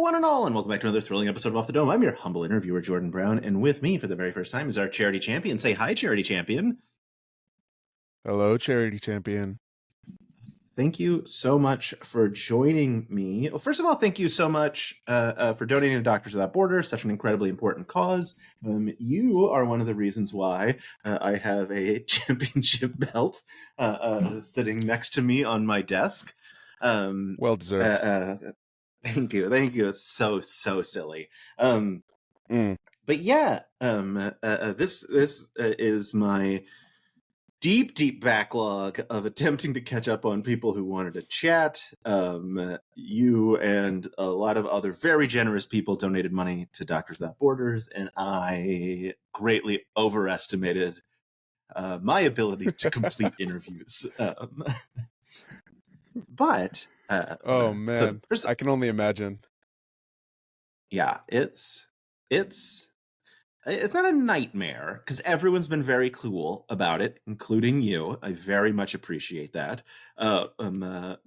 one and all, and welcome back to another thrilling episode of Off the Dome. I'm your humble interviewer, Jordan Brown, and with me for the very first time is our charity champion. Say hi, charity champion. Hello, charity champion. Thank you so much for joining me. Well, first of all, thank you so much for donating to Doctors Without Borders, such an incredibly important cause. You are one of the reasons why I have a championship belt sitting next to me on my desk. Well deserved. Thank you. It's so silly. But yeah, this is my deep backlog of attempting to catch up on people who wanted to chat. You and a lot of other very generous people donated money to Doctors Without Borders, and I greatly overestimated my ability to complete interviews. But oh man, I can only imagine. Yeah, it's not a nightmare because everyone's been very cool about it, including you. I very much appreciate that. But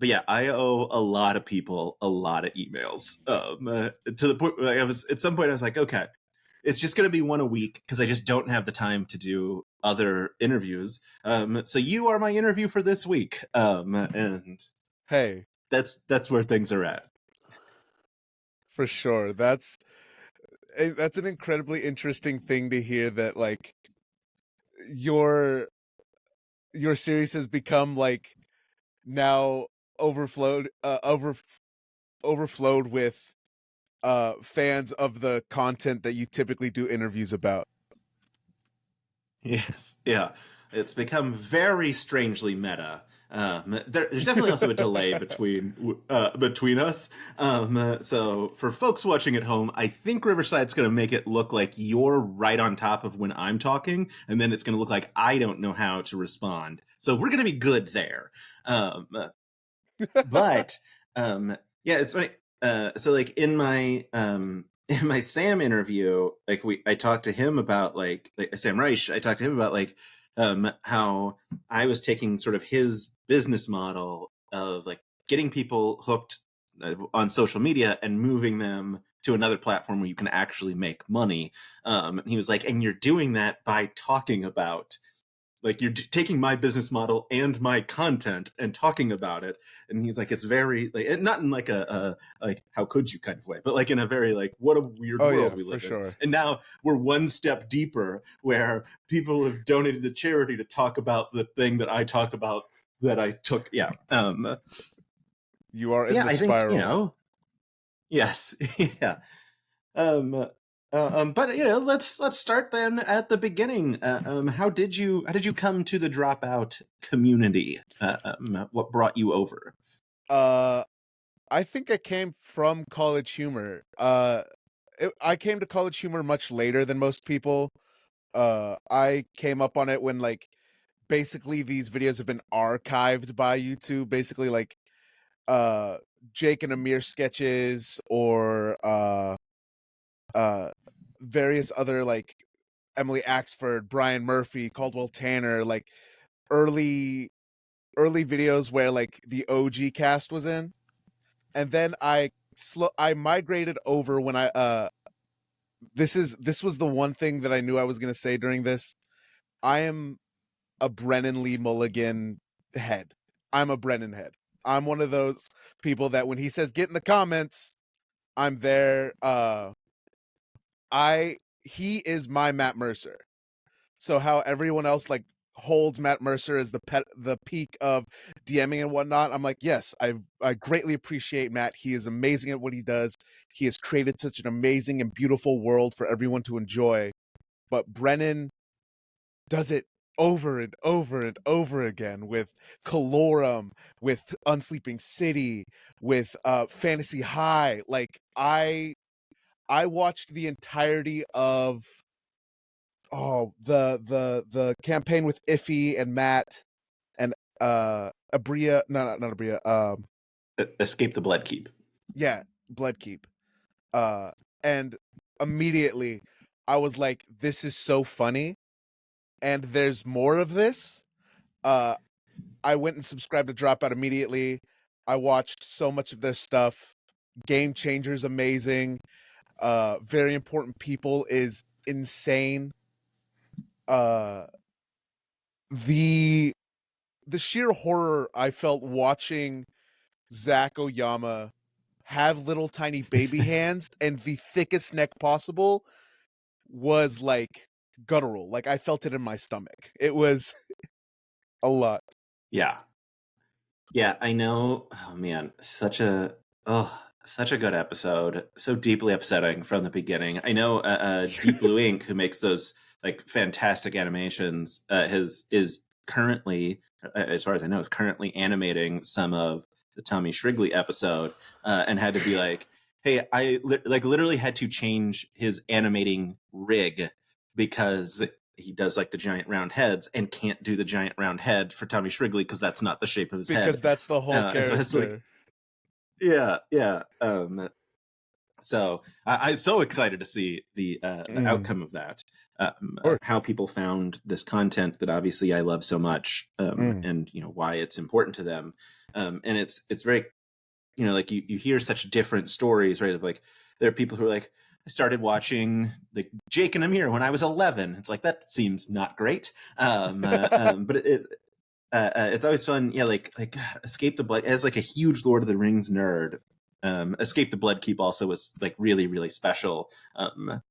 yeah, I owe a lot of people a lot of emails. To the point where at some point I was like, okay, it's just going to be one a week because I just don't have the time to do other interviews. So you are my interview for this week. And hey, that's where things are at. For sure. That's an incredibly interesting thing to hear, that like your series has become like now overflowed with fans of the content that you typically do interviews about. Yes, yeah, it's become very strangely meta. There's definitely also a delay between us. So for folks watching at home, I think Riverside's going to make it look like you're right on top of when I'm talking, and then it's going to look like I don't know how to respond. So we're going to be good there. But yeah, it's funny. So like in my Sam interview, like I talked to him about like Sam Reich. I talked to him about like how I was taking sort of his business model of like getting people hooked on social media and moving them to another platform where you can actually make money. And he was like, and you're doing that by talking about, like, you're taking my business model and my content and talking about it. And he's like, it's very like, not in like a like how could you kind of way, but like in a very like, what a weird world we live in. Sure. And now we're one step deeper where people have donated to charity to talk about the thing that I talk about that I took. Yeah. You are in the spiral. I think, you know, yes. Yeah. But you know, let's start then at the beginning. How did you come to the Dropout community? What brought you over? I think I came from College Humor. I came to College Humor much later than most people. I came up on it when like basically these videos have been archived by YouTube. Basically like Jake and Amir sketches, or various other like Emily Axford, Brian Murphy, Caldwell Tanner, like early videos where like the OG cast was in. And then I migrated over when I this was the one thing that I knew I was going to say during this. I am a Brennan Lee Mulligan head. I'm a Brennan head. I'm one of those people that when he says get in the comments, I'm there. He is my Matt Mercer. So how everyone else like holds Matt Mercer as the peak of DMing and whatnot, I'm like, yes, I greatly appreciate Matt. He is amazing at what he does. He has created such an amazing and beautiful world for everyone to enjoy. But Brennan does it over and over and over again with Calorum, with Unsleeping City, with Fantasy High. Like I watched the entirety of the campaign with Iffy and Matt and Abria, not Abria, Escape the Bloodkeep. Yeah, Bloodkeep. And immediately I was like, this is so funny, and there's more of this. I went and subscribed to Dropout immediately. I watched so much of their stuff. Game Changer's amazing. Very Important People is insane. The sheer horror I felt watching Zach Oyama have little tiny baby hands and the thickest neck possible was like guttural. Like I felt it in my stomach. It was a lot. Yeah. Yeah, I know. Oh man, such a good episode. So deeply upsetting from the beginning. I know Deep Blue Ink, who makes those like fantastic animations, is currently, as far as I know, is currently animating some of the Tommy Shrigley episode, and had to be like, "Hey, literally had to change his animating rig because he does like the giant round heads and can't do the giant round head for Tommy Shrigley because that's not the shape of his head. Because that's the whole And so character. it's like, yeah. So I'm so excited to see the outcome of that. How people found this content that obviously I love so much, and you know why it's important to them. And it's very, you know, like you hear such different stories, right? Of like there are people who are like, I started watching like Jake and Amir when I was 11. It's like that seems not great, but it's always fun. Yeah, like Escape the Blood as like a huge Lord of the Rings nerd. Escape the Bloodkeep also was like really really special, and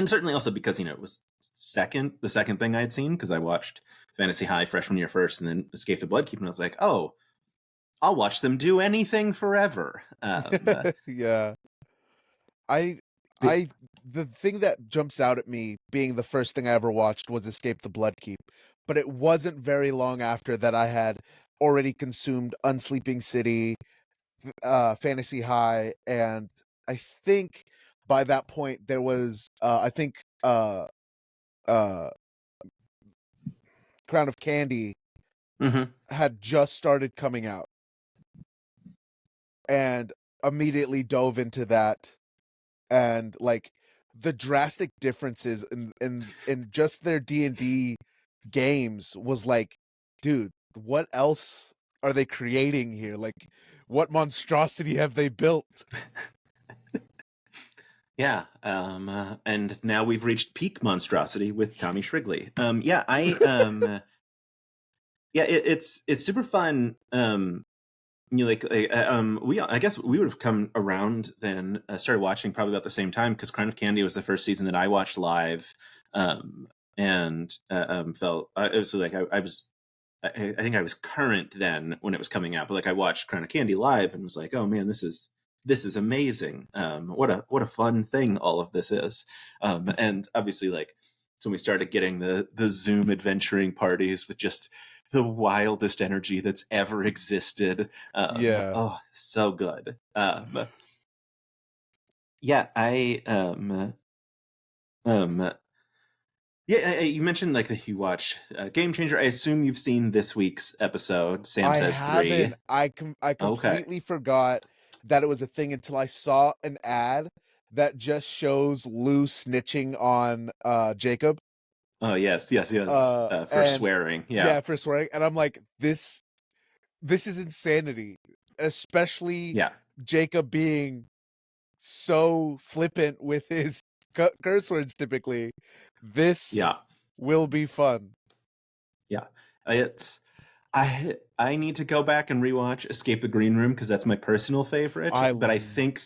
certainly also because you know it was the second thing I had seen because I watched Fantasy High freshman year first, and then Escape the Bloodkeep, and I was like, oh, I'll watch them do anything forever. Yeah. The thing that jumps out at me being the first thing I ever watched was Escape the Bloodkeep, but it wasn't very long after that I had already consumed Unsleeping City, Fantasy High, and I think by that point there was Crown of Candy had just started coming out, and immediately dove into that. And like the drastic differences in just their D&D games was like, dude, what else are they creating here? Like, what monstrosity have they built? Yeah, and now we've reached peak monstrosity with Tommy Shrigley. It's super fun. You know, I guess we would have come around then, started watching probably about the same time because Crown of Candy was the first season that I watched live, and felt it was like I think I was current then when it was coming out, but like I watched Crown of Candy live and was like, oh man, this is amazing. What a fun thing all of this is, and obviously like so when we started getting the Zoom adventuring parties with just the wildest energy that's ever existed. Yeah. Oh, so good. Yeah, you mentioned like that you watch Game Changer. I assume you've seen this week's episode. Sam says 3. I completely forgot that it was a thing until I saw an ad that just shows Lou snitching on Jacob. Oh yes, for swearing. Yeah, for swearing. And I'm like, this is insanity. Especially Jacob being so flippant with his curse words typically. This will be fun. Yeah. I need to go back and rewatch Escape the Green Room because that's my personal favorite. But I think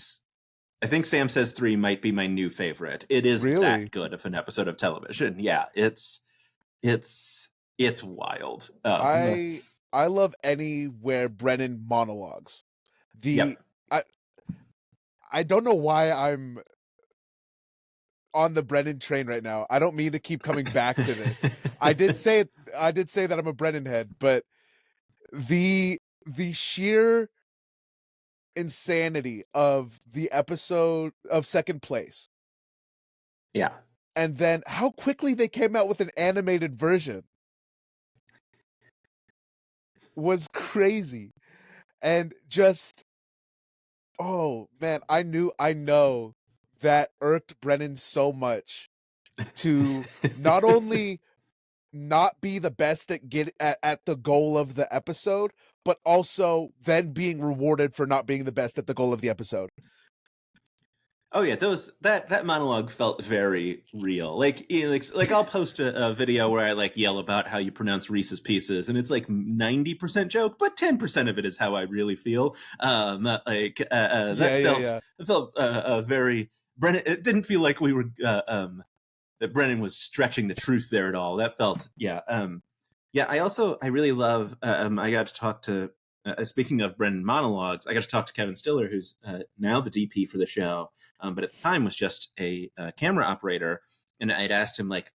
Sam Says 3 might be my new favorite. It is that good of an episode of television. Yeah, it's wild. I love any where Brennan monologues. I don't know why I'm on the Brennan train right now. I don't mean to keep coming back to this. I did say that I'm a Brennan head, but the sheer insanity of the episode of Second Place. Yeah. And then how quickly they came out with an animated version was crazy. And just, oh man, I know that irked Brennan so much to not only not be the best at the goal of the episode, but also then being rewarded for not being the best at the goal of the episode. Oh yeah, that monologue felt very real. Like, like I'll post a video where I like yell about how you pronounce Reese's Pieces, and it's like 90% joke, but 10% of it is how I really feel. That felt very Brennan. It didn't feel like we were that Brennan was stretching the truth there at all. That felt yeah. I really love. I got to talk to. Speaking of Brennan monologues, I got to talk to Kevin Stiller, who's now the DP for the show, but at the time was just a camera operator. And I'd asked him, like,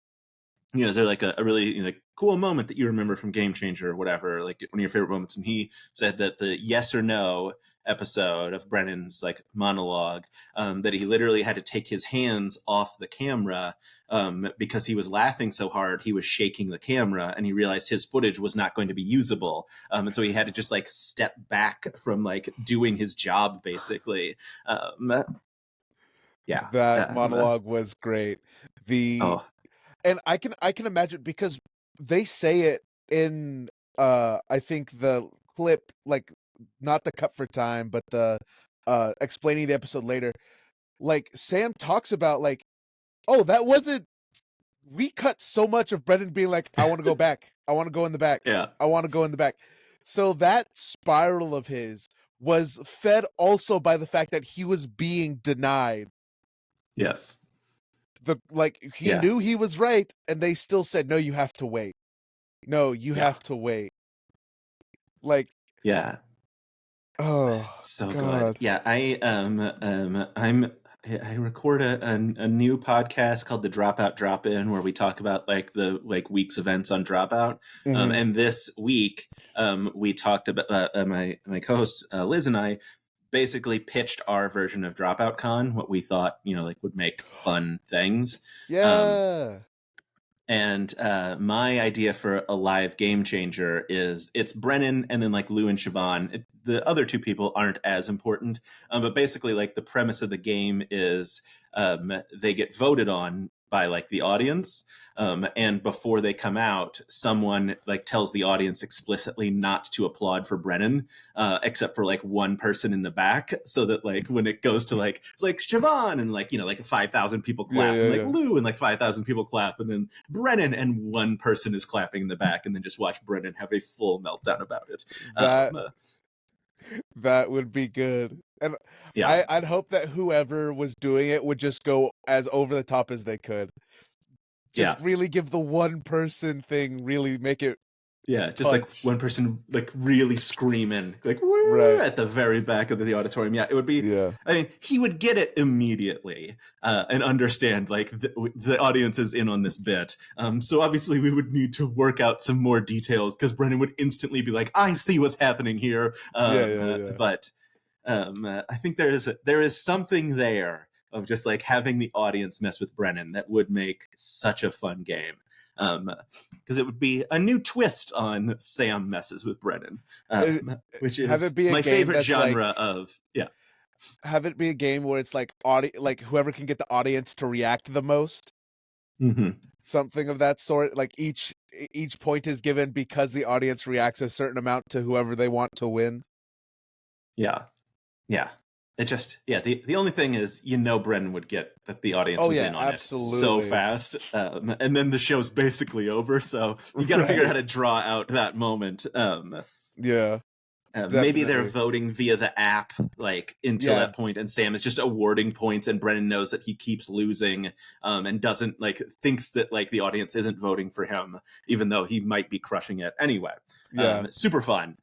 is there like a really like cool moment that you remember from Game Changer or whatever, like one of your favorite moments? And he said that the yes or no episode of Brennan's like monologue, that he literally had to take his hands off the camera because he was laughing so hard he was shaking the camera, and he realized his footage was not going to be usable, and so he had to just like step back from like doing his job basically. Yeah, That monologue was great. And I can imagine, because they say it in I think the clip, like not the cut for time, but the explaining the episode later. Like Sam talks about like, oh, that wasn't, we cut so much of Brendan being like, I want to go back. I want to go in the back. yeah, I want to go in the back. So that spiral of his was fed also by the fact that he was being denied. yes, He knew he was right, and they still said, no, you have to wait. No, you have to wait. Like, yeah. oh, So God. good. Yeah, I record a new podcast called the Dropout Drop In, where we talk about like the like week's events on Dropout. Mhm. And this week, we talked about my co-host Liz and I basically pitched our version of Dropout Con, what we thought like would make fun things. Yeah. And my idea for a live game changer is it's Brennan and then like Lou and Siobhan. The other two people aren't as important, but basically like the premise of the game is they get voted on by like the audience, and before they come out, someone like tells the audience explicitly not to applaud for Brennan, except for like one person in the back, so that like when it goes to like it's like Siobhan and like like 5,000 people clap, and like Lou and like 5,000 people clap, and then Brennan and one person is clapping in the back, and then just watch Brennan have a full meltdown about it. That would be good. And Yeah. I'd hope that whoever was doing it would just go as over the top as they could. Just really give the one person thing, really make it. Yeah, just punch. Like one person like really screaming like woo, at the very back of the auditorium. Yeah, it would be. Yeah. I mean, he would get it immediately and understand like the audience is in on this bit. So obviously we would need to work out some more details, because Brennan would instantly be like, "I see what's happening here." But I think there is something there of just like having the audience mess with Brennan that would make such a fun game. Because it would be a new twist on Sam messes with Brennan, which is my favorite genre of Have it be a game where it's like like whoever can get the audience to react the most, something of that sort. Like each point is given because the audience reacts a certain amount to whoever they want to win. Yeah. It just the only thing is Brennan would get that the audience was in on absolutely. It so fast, and then the show's basically over. So you got to figure out how to draw out that moment. Maybe they're voting via the app like until that point, and Sam is just awarding points, and Brennan knows that he keeps losing, and doesn't like thinks that like the audience isn't voting for him, even though he might be crushing it anyway. Super fun.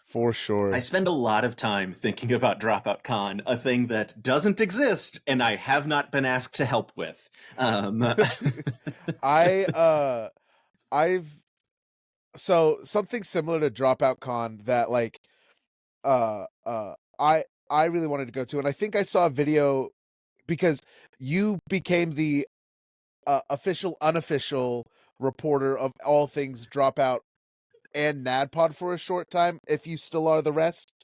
For sure. I spend a lot of time thinking about Dropout Con, a thing that doesn't exist and I have not been asked to help with. So something similar to Dropout Con that like I really wanted to go to, and I think I saw a video because you became the official unofficial reporter of all things Dropout and NADDPod for a short time, if you still are the rest.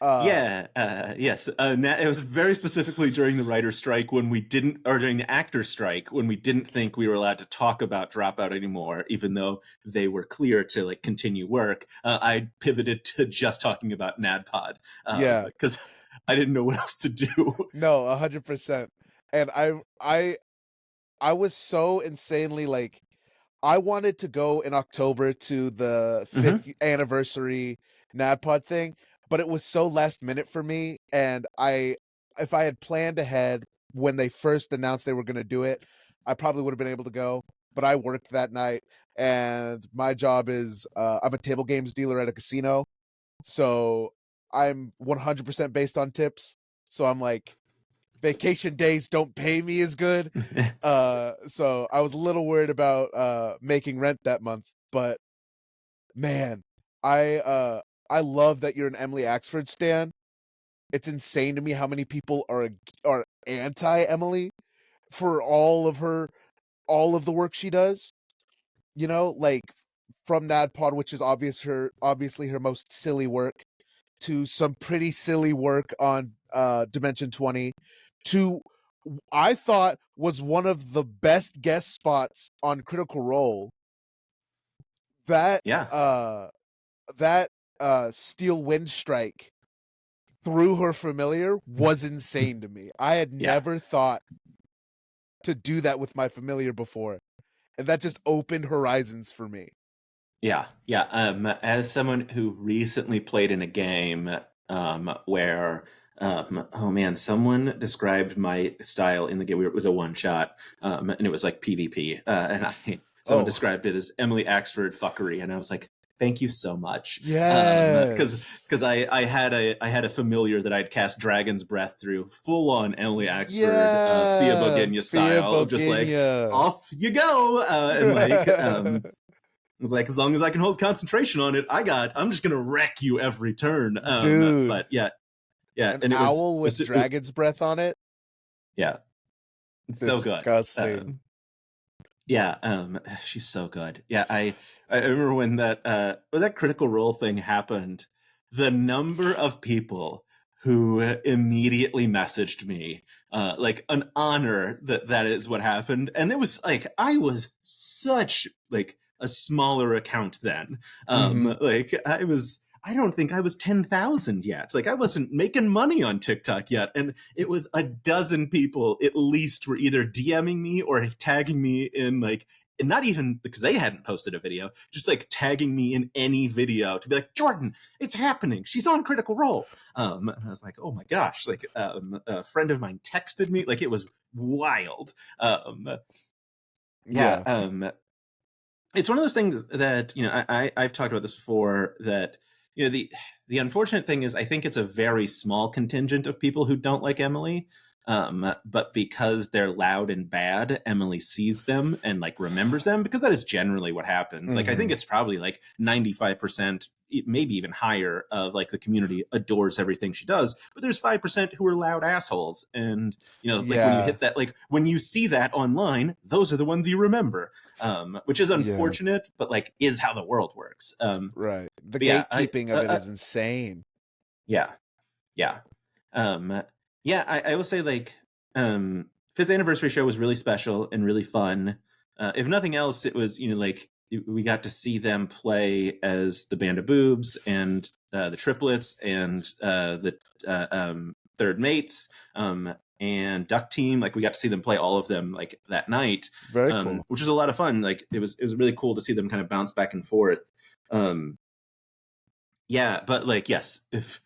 Yes. It was very specifically during the writer's strike when we didn't, or during the actor's strike when we didn't think we were allowed to talk about Dropout anymore, even though they were clear to like continue work. I pivoted to just talking about NADDPod Yeah. because I didn't know what else to do. No, 100%. And I was so insanely like, I wanted to go in October to the Mhm. 5th anniversary NADDPod thing, but it was so last minute for me. And if I had planned ahead when they first announced they were going to do it, I probably would have been able to go. But I worked that night, and my job is I'm a table games dealer at a casino. So I'm 100% based on tips. So I'm like, vacation days don't pay me as good. So I was a little worried about making rent that month, but man, I love that you're an Emily Axford stan. It's insane to me how many people are anti Emily for all of the work she does. You know, like from NADDPod, which is obviously her most silly work, to some pretty silly work on Dimension 20, to I thought was one of the best guest spots on Critical Role. That Yeah. uh that Steel Wind Strike through her familiar was insane to me. I had Yeah. never thought to do that with my familiar before. And that just opened horizons for me. Yeah, yeah. As someone who recently played in a game where, oh man, someone described my style in the game. It was a one shot, and it was like PvP. And someone Oh, described it as Emily Axford fuckery, and I was like, thank you so much, yes. because I had a familiar that I'd cast Dragon's Breath through, full on Emily Axford, Thea Yeah. Bogenia Thea style, of just like Bogenia. off you go, and like. It's like, as long as I can hold concentration on it, I'm just gonna wreck you every turn. Dude, But yeah, yeah, an and owl with dragon's breath on it? yeah, it's so good. Disgusting. Yeah, she's so good. Yeah, I remember when that Critical Role thing happened, the number of people who immediately messaged me, like an honor that is what happened, and it was like I was such like a smaller account then. Mm-hmm. Like I don't think I was 10,000 yet. Like I wasn't making money on TikTok yet. And it was a dozen people at least were either DMing me or tagging me in like, and not even because they hadn't posted a video, just like tagging me in any video to be like, Jordan, it's happening. She's on Critical Role. And I was like, oh my gosh, like a friend of mine texted me. Like it was wild. Yeah. Yeah. It's one of those things that I've talked about this before, that the unfortunate thing is I think it's a very small contingent of people who don't like Emily, but because they're loud and bad, Emily sees them and like remembers them, because that is generally what happens. Like I think Mm-hmm. it's probably like 95%, maybe even higher, of like the community adores everything she does, but there's 5% who are loud assholes. And like when you Yeah. hit that, like when you see that online, those are the ones you remember, which is Yeah. unfortunate, but like is how the world works. Right. The But yeah, gatekeeping of it is insane. yeah, yeah, um, yeah. I will say like fifth anniversary show was really special and really fun. If nothing else, it was like we got to see them play as the Band of Boobs and the Triplets and the Third Mates. And Duck Team, like we got to see them play all of them like that night, Very cool. which was a lot of fun. Like it was really cool to see them kind of bounce back and forth. Um, yeah, but like yes, if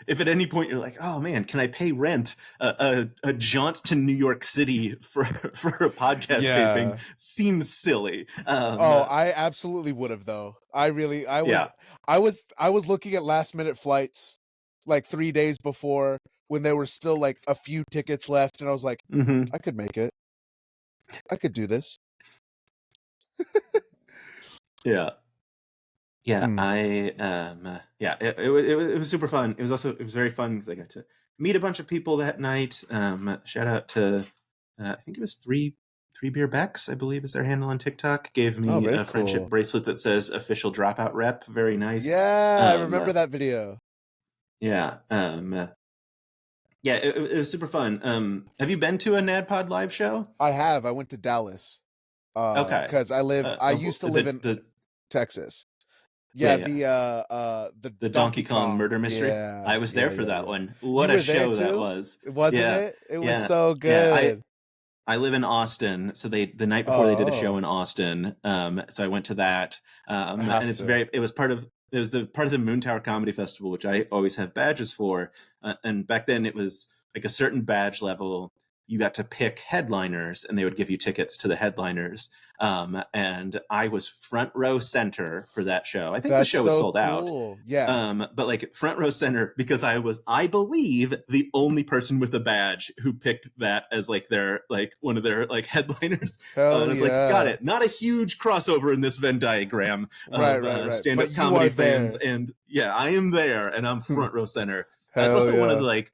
at any point you're like, oh man, can I pay rent a jaunt to New York City for a podcast taping Yeah. seems silly. Oh, I absolutely would have though. Yeah. I was looking at last minute flights like 3 days before when there were still like a few tickets left, and I was like, Hmm. I could make it. I could do this. Yeah. Yeah, Mm. yeah, it was super fun. It was very fun because I got to meet a bunch of people that night. Shout out to I think it was three beer Becks, I believe is their handle on TikTok. Gave Oh, me very a friendship cool. bracelet that says official Dropout rep. Very nice. Yeah, I remember that video. Yeah. Yeah, it was super fun. Have you been to a NADDPod live show? I have. I went to Dallas. Okay. Because I used to live in The Texas. yeah, Yeah, yeah. the The Donkey Donkey Kong Kong. murder mystery. Yeah, I was there yeah, for yeah, that yeah. one. You What a were there show that too? was. Wasn't Yeah. it? It was Yeah. so Yeah. good. I live in Austin, so the night before they did a show Oh, in Austin, so I went to that, I and have to. it was the part of the Moon Tower Comedy Festival, which I always have badges for, and back then it was like a certain badge level. You got to pick headliners, and they would give you tickets to the headliners. And I was front row center for that show. I think the That's show was so sold out, cool. Yeah. but like front row center because I believe, the only person with a badge who picked that as like their like one of their like headliners. Hell And it's like, got yeah. it. Not a huge crossover in this Venn diagram Right, of right, right. But stand-up you comedy are fans, there. and yeah, I am there, and I'm front row center. It's Hell also one of yeah. the like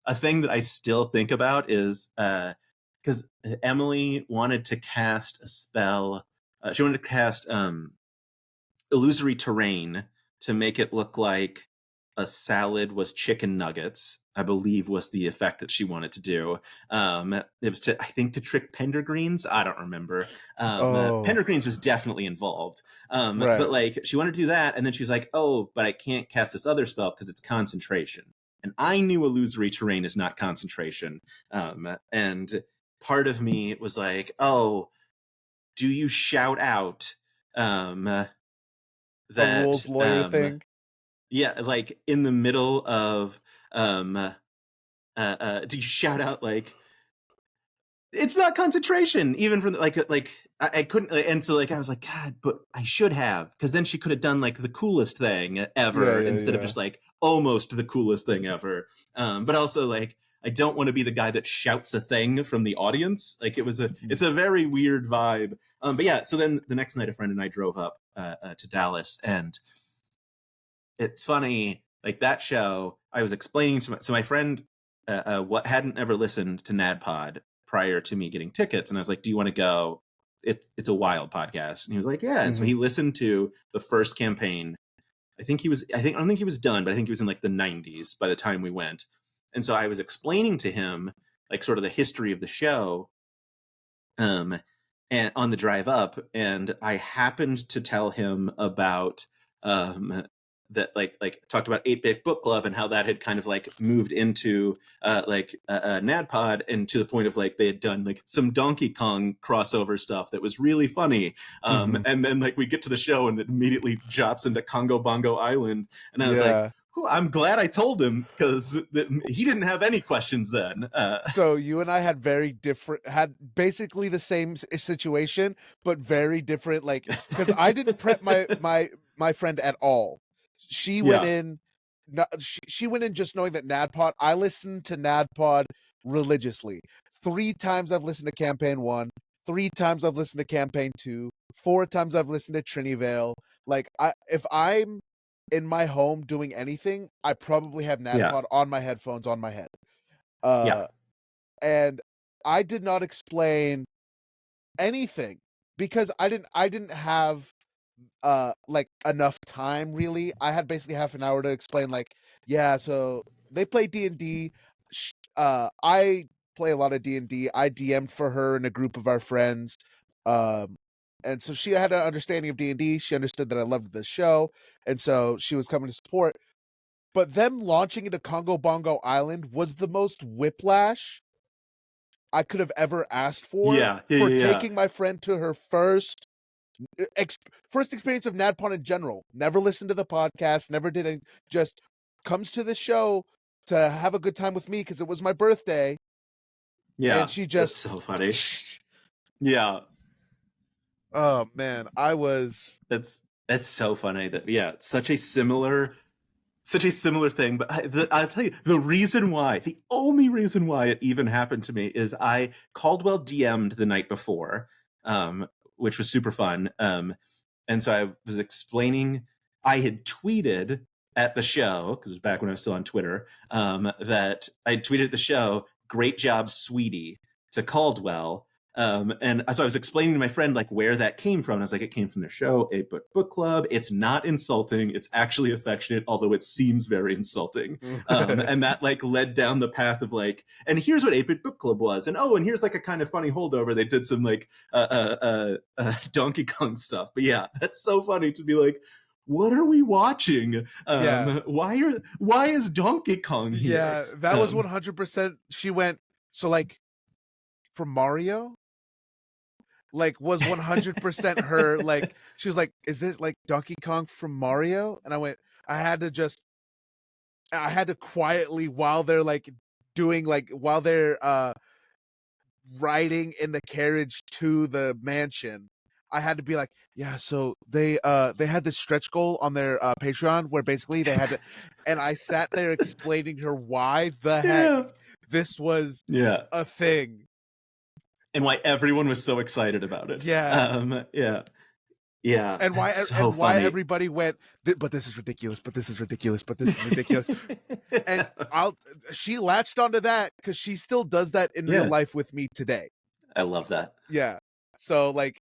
a thing that I still think about is because Emily wanted to cast a spell. She wanted to cast illusory terrain to make it look like a salad was chicken nuggets, I believe was the effect that she wanted to do. It was to, I think, to trick Pendergreens. I don't remember. Oh, Pendergreens was definitely involved. right. But like she wanted to do that. And then she's like, oh, but I can't cast this other spell because it's concentration. And I knew illusory terrain is not concentration. And part of me was like, oh, do you shout out A that rules lawyer thing. yeah, like in the middle of do you shout out like it's not concentration even from like I couldn't, and so like I was like, god, but I should have, because then she could have done like the coolest thing Yeah, ever yeah, instead of yeah. just like almost the coolest thing ever. But also like I don't want to be the guy that shouts a thing from the audience. Like it's a very weird vibe. But yeah, so then the next night a friend and I drove up to Dallas, and it's funny, like that show I was explaining to my friend what hadn't ever listened to NADDPod prior to me getting tickets, and I was like, do you want to go? It's a wild podcast. And he was like, yeah. And so Mm-hmm. he listened to the first campaign. I don't think he was done, but I think he was in like the 90s by the time we went. And so I was explaining to him like sort of the history of the show, um and on the drive up, and I happened to tell him about um that like talked about 8-bit book club and how that had kind of like moved into NADDPod, and to the point of like they had done like some Donkey Kong crossover stuff that was really funny. Mm-hmm. And then like we get to the show and it immediately drops into Congo Bongo Island, and I was like, Yeah. I'm glad I told him, because he didn't have any questions then. So you and I had basically the same situation, but very different. Like, because I didn't prep my friend at all. She went Yeah, in, she went in just knowing that NADDPod. I listened to NADDPod religiously. 3 times I've listened to Campaign 1. 3 times I've listened to Campaign 2. 4 times I've listened to Trinity Vale. Like, if I'm in my home doing anything, I probably have yeah, NADDPod on my headphones on my head. yeah, Uh, and I did not explain anything because I didn't have like enough time really. I had basically half an hour to explain, like, yeah, so they play D&D. I play a lot of D&D. I DM'd for her and a group of our friends. Um and so she had an understanding of D&D. She understood that I loved the show, and so she was coming to support. But them launching into Congo Bongo Island was the most whiplash I could have ever asked yeah, yeah, for yeah, yeah. taking my friend to her first experience of NADDPod in general. Never listened to the podcast, never did it. Just comes to the show to have a good time with me because it was my birthday, and Yeah, she that's just, so funny. Yeah, oh man, I was, that's so funny that, yeah, such a similar thing. But I'll tell you the only reason why it even happened to me is I Caldwell DM'd the night before, which was super fun. And so I was explaining, I had tweeted at the show, because it was back when I was still on Twitter, that I tweeted at the show, great job, sweetie, to Caldwell. And so I was explaining to my friend like where that came from. And I was like, it came from their show, 8-Book Book Club. It's not insulting. It's actually affectionate, although it seems very insulting. And that like led down the path of like, and here's what 8-Bit Book Club was. And here's like a kind of funny holdover. They did some like Donkey Kong stuff. But yeah, that's so funny to be like, what are we watching? Why is Donkey Kong here? Yeah, that was 100%. She went, so like from Mario, like was 100% her. Like she was like, is this like Donkey Kong from Mario? And I went, I had to quietly, while they're like doing like, while they're riding in the carriage to the mansion, I had to be like, yeah, so they had this stretch goal on their Patreon where basically they had to, and I sat there explaining to her why the heck this was a thing. And why everyone was so excited about it. Yeah. And why so why everybody went, but this is ridiculous, but this is ridiculous, but this is ridiculous. And she latched onto that because she still does that in real life with me today. I love that. Yeah. So like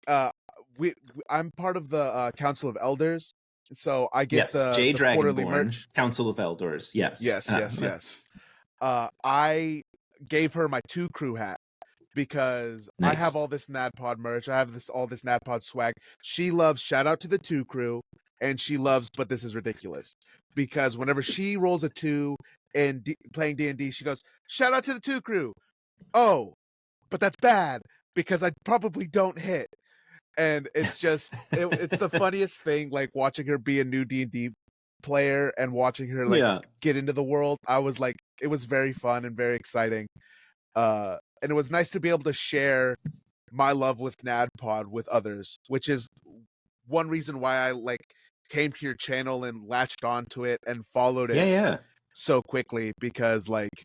I'm part of the Council of Elders. So I get the quarterly merch. Council of Elders. Yes. I gave her my 2 crew hat because I have all this NADDPod merch. I have all this NADDPod swag. She loves Shout Out to the 2 crew, and she loves But This Is Ridiculous. Because whenever she rolls a 2 and playing D&D, she goes, Shout Out to the 2 crew. Oh, but that's bad because I probably don't hit. And it's just, it's the funniest thing, like watching her be a new D&D player and watching her like get into the world. I was like, it was very fun and very exciting. And it was nice to be able to share my love with NADDPod with others, which is one reason why I like came to your channel and latched onto it and followed it so quickly, because like,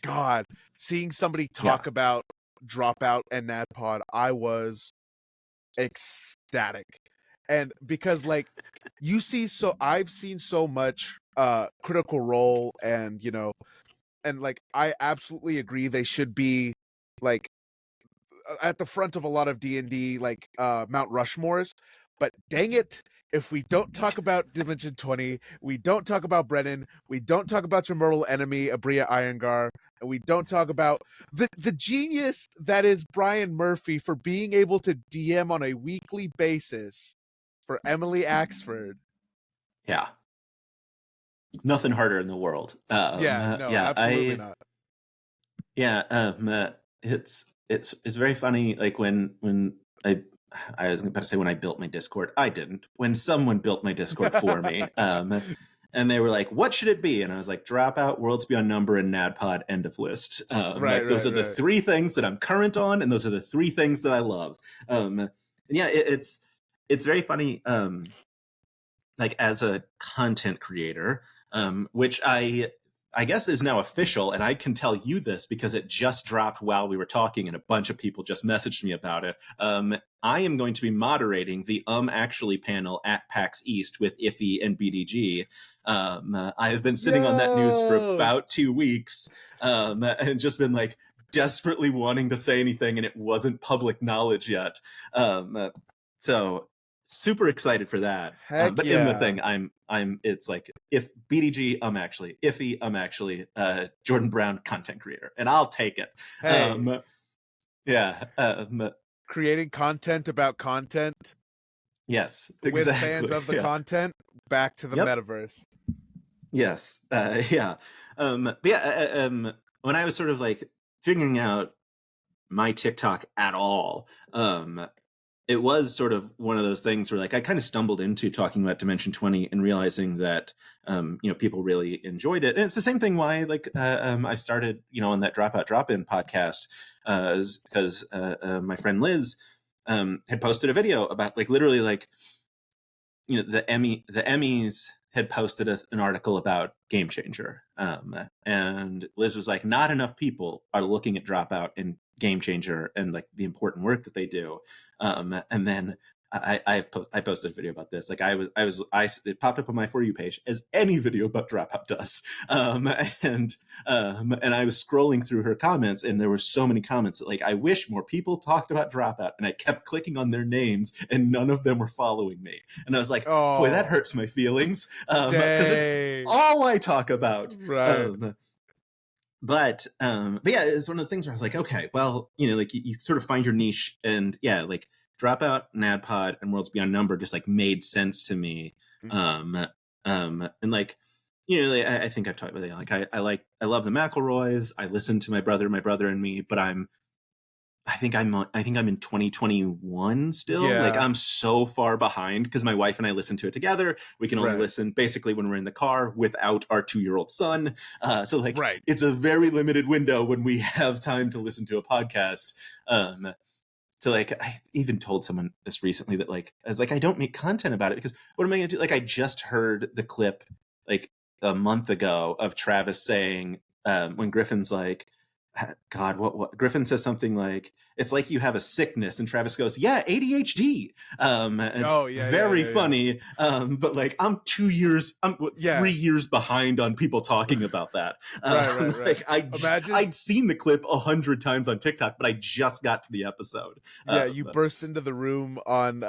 God, seeing somebody talk about Dropout and NADDPod, I was ecstatic. And because like I've seen so much Critical Role, and you know, and like I absolutely agree they should be like at the front of a lot of D&D like Mount Rushmores, but dang it, if we don't talk about Dimension 20, we don't talk about Brennan, we don't talk about your mortal enemy Abria Iyengar, and we don't talk about the genius that is Brian Murphy for being able to DM on a weekly basis for Emily Axford. Yeah. Nothing harder in the world. Absolutely not. Yeah, it's very funny. Like when I was about to say when I built my Discord, I didn't. When someone built my Discord for me, and they were like, "What should it be?" And I was like, "Dropout, Worlds Beyond Number, and NADDPod." End of list. Those are the 3 things that I'm current on, and those are the 3 things that I love. And yeah, it's very funny. Like as a content creator, which I guess is now official, and I can tell you this because it just dropped while we were talking, and a bunch of people just messaged me about it. I am going to be moderating the Actually panel at PAX East with Iffy and BDG. I have been sitting on that news for about 2 weeks, and just been like desperately wanting to say anything, and it wasn't public knowledge yet. So super excited for that. But in the thing, it's like, if BDG, actually Iffy, actually Jordan Brown, content creator, and I'll take it. Creating content about content. Yes, exactly. With fans of the content, back to the metaverse. Yes. But when I was sort of like figuring out my TikTok at all, it was sort of one of those things where like I kind of stumbled into talking about Dimension 20 and realizing that people really enjoyed it. And it's the same thing why like I started on that Dropout Drop-In podcast, because my friend Liz had posted a video about like literally like the Emmys had posted an article about Game Changer, and Liz was like, not enough people are looking at Dropout and Game Changer and like the important work that they do. And then I posted a video about this. Like it popped up on my For You page as any video about Dropout does. And I was scrolling through her comments, and there were so many comments that, like, I wish more people talked about Dropout, and I kept clicking on their names, and none of them were following me. And I was like, boy, that hurts my feelings, because it's all I talk about. Right. But yeah, it's one of those things where I was like, okay, well, you know, like you sort of find your niche, and yeah, like Dropout, NADDPod, and Worlds Beyond Number just like made sense to me. And like, you know, I think I've talked about it. Like I love the McElroys. I listen to my brother and me, but I think I'm in 2021 still. Yeah. Like I'm so far behind because my wife and I listen to it together. We can only listen basically when we're in the car without our 2-year-old son. So like it's a very limited window when we have time to listen to a podcast. So like I even told someone this recently that like I was like, I don't make content about it because what am I gonna do? Like I just heard the clip like a month ago of Travis saying when Griffin's like, God, what Griffin says something like, it's like you have a sickness, and Travis goes, yeah, ADHD. And it's very funny. But like I'm 3 years behind on people talking about that. Like I'd seen the clip 100 times on TikTok, but I just got to the episode. You burst into the room on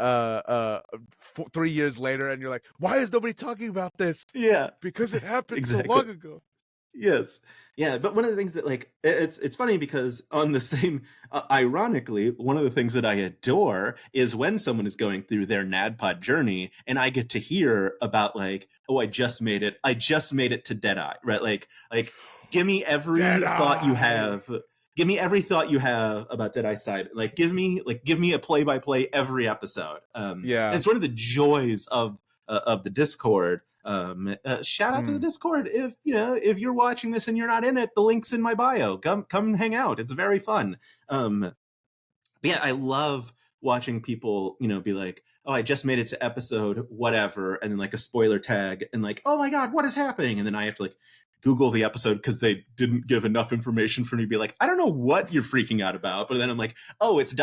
3 years later, and you're like, why is nobody talking about this? Yeah, because it happened so long ago. Yes. Yeah. But one of the things that like, it's funny because on the same, ironically, one of the things that I adore is when someone is going through their NADDPod journey and I get to hear about like, oh, I just made it to Deadeye, right? Like give me every thought you have. Give me every thought you have about Deadeye's side. Like give me a play-by-play every episode. And it's one of the joys of the Discord. Shout out to the Discord if you're watching this and you're not in it, the link's in my bio. Come hang out, it's very fun. But yeah, I love watching people be like, oh, I just made it to episode whatever, and then like a spoiler tag and like, oh my god, what is happening? And then I have to like Google the episode because they didn't give enough information for me to be like, I don't know what you're freaking out about. But then I'm like, oh, it's ...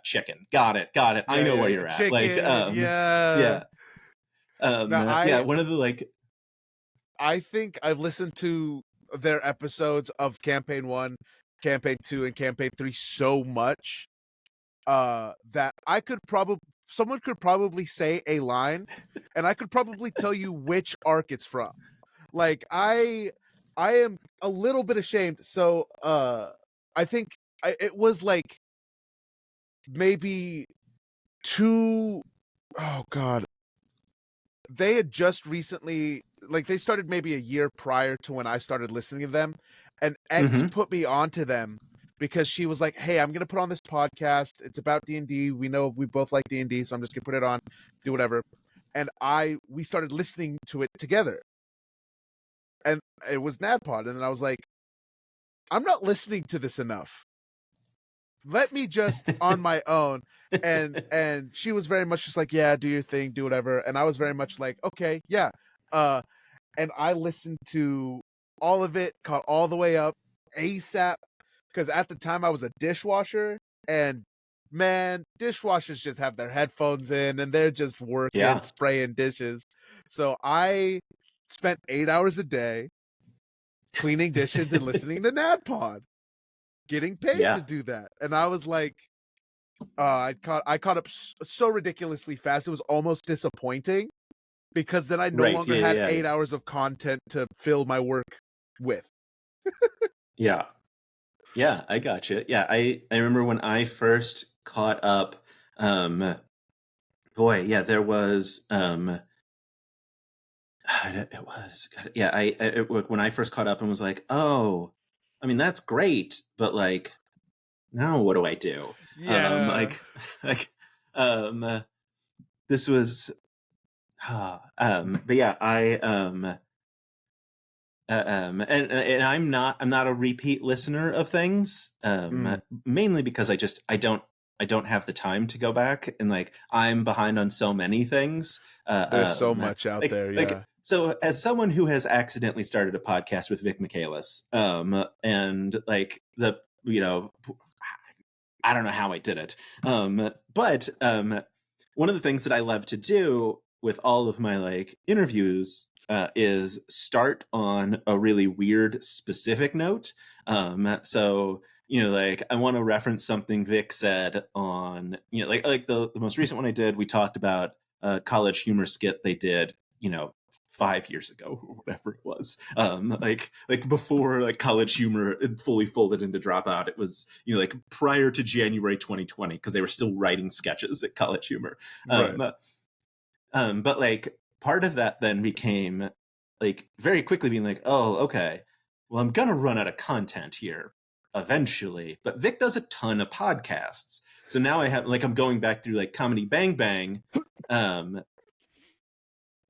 chicken. Got it. I know where you're at. Chicken, yeah. One of the like, I think I've listened to their episodes of Campaign 1, Campaign 2, and Campaign 3 so much that someone could probably say a line and I could probably tell you which arc it's from. Like I am a little bit ashamed. So I think it was like maybe they had just recently, like they started maybe a year prior to when I started listening to them, and X put me onto them because she was like, hey, I'm gonna put on this podcast, it's about D&D, we know we both like D&D, so I'm just gonna put it on, do whatever. And we started listening to it together, and it was NADDPod, and then I was like, I'm not listening to this enough, let me just on my own. And she was very much just like, yeah, do your thing, do whatever. And I was very much like, okay, yeah. And I listened to all of it, caught all the way up ASAP, because at the time I was a dishwasher, and man, dishwashers just have their headphones in and they're just working, spraying dishes. So I spent 8 hours a day cleaning dishes and listening to NADDPod, getting paid to do that. And I was like, I caught up so ridiculously fast. It was almost disappointing because then I no longer had 8 hours of content to fill my work with. Yeah, I gotcha. Yeah, I remember when I first caught up. There was. It was when I first caught up and was like, oh, I mean that's great, but like now what do I do? This was but yeah, and I'm not a repeat listener of things, mainly because I don't have the time to go back, and like I'm behind on so many things. There's so much out there. So as someone who has accidentally started a podcast with Vic Michaelis, and like I don't know how I did it, but one of the things that I love to do with all of my like interviews is start on a really weird specific note. So like I want to reference something Vic said on like the most recent one I did. We talked about a college humor skit they did 5 years ago or whatever it was, like before like college humor fully folded into Dropout. It was like prior to January 2020 because they were still writing sketches at college humor. Right. But like part of that then became like very quickly being like, oh, okay, well, I'm gonna run out of content here eventually. But Vic does a ton of podcasts, so now I have like I'm going back through like Comedy Bang Bang.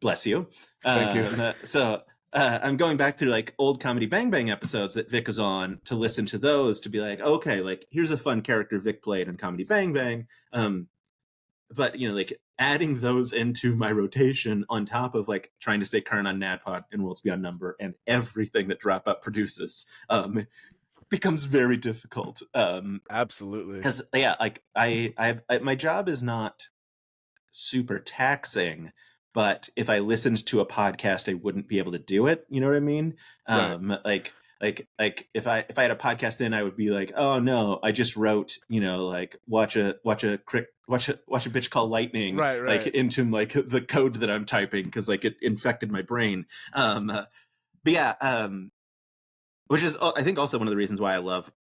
Bless you. Thank you. So I'm going back through like old Comedy Bang Bang episodes that Vic is on to listen to those to be like, okay, like here's a fun character Vic played in Comedy Bang Bang. But like adding those into my rotation on top of like trying to stay current on NADDPod and Worlds Beyond Number and everything that Dropout produces becomes very difficult. Absolutely. Because like I my job is not super taxing, but if I listened to a podcast, I wouldn't be able to do it. You know what I mean? Right. Like if I had a podcast in, I would be like, oh no, I just wrote, like watch a bitch call lightning, Right. like into like the code that I'm typing because like it infected my brain. But yeah, which is I think also one of the reasons why I love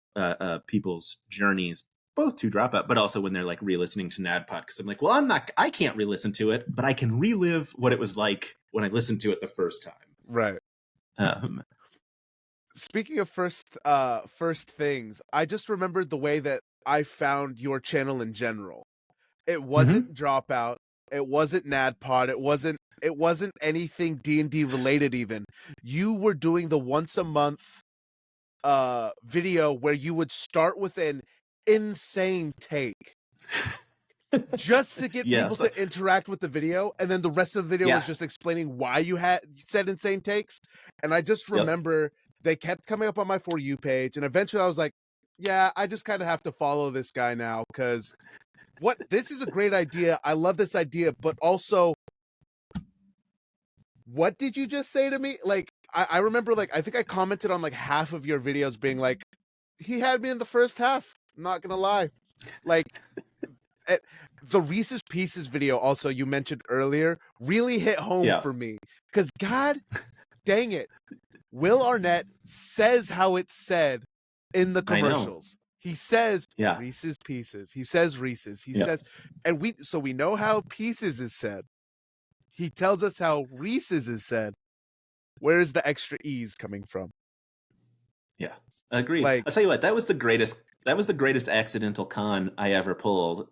people's journeys, both to Dropout, but also when they're like re-listening to NADDPod, because I'm like, well, I can't re-listen to it, but I can relive what it was like when I listened to it the first time. Right. Speaking of first things, I just remembered the way that I found your channel in general. It wasn't Dropout. It wasn't NADDPod. It wasn't anything D&D related even. You were doing the once a month video where you would start with an insane take just to get people to interact with the video, and then the rest of the video was just explaining why you had said insane takes. And I just remember they kept coming up on my For You page, and eventually I was like, yeah, I just kind of have to follow this guy now because this is a great idea. I love this idea, but also, what did you just say to me? Like, I remember, like, I think I commented on like half of your videos being like, he had me in the first half. I'm not gonna lie. Like, the Reese's Pieces video also you mentioned earlier really hit home for me because God dang it, Will Arnett says how it's said in the commercials. He says Reese's Pieces. He says Reese's. He says, and we know how Pieces is said. He tells us how Reese's is said. Where is the extra E's coming from? Yeah, agreed. Like, I'll tell you what, that was the greatest accidental con I ever pulled,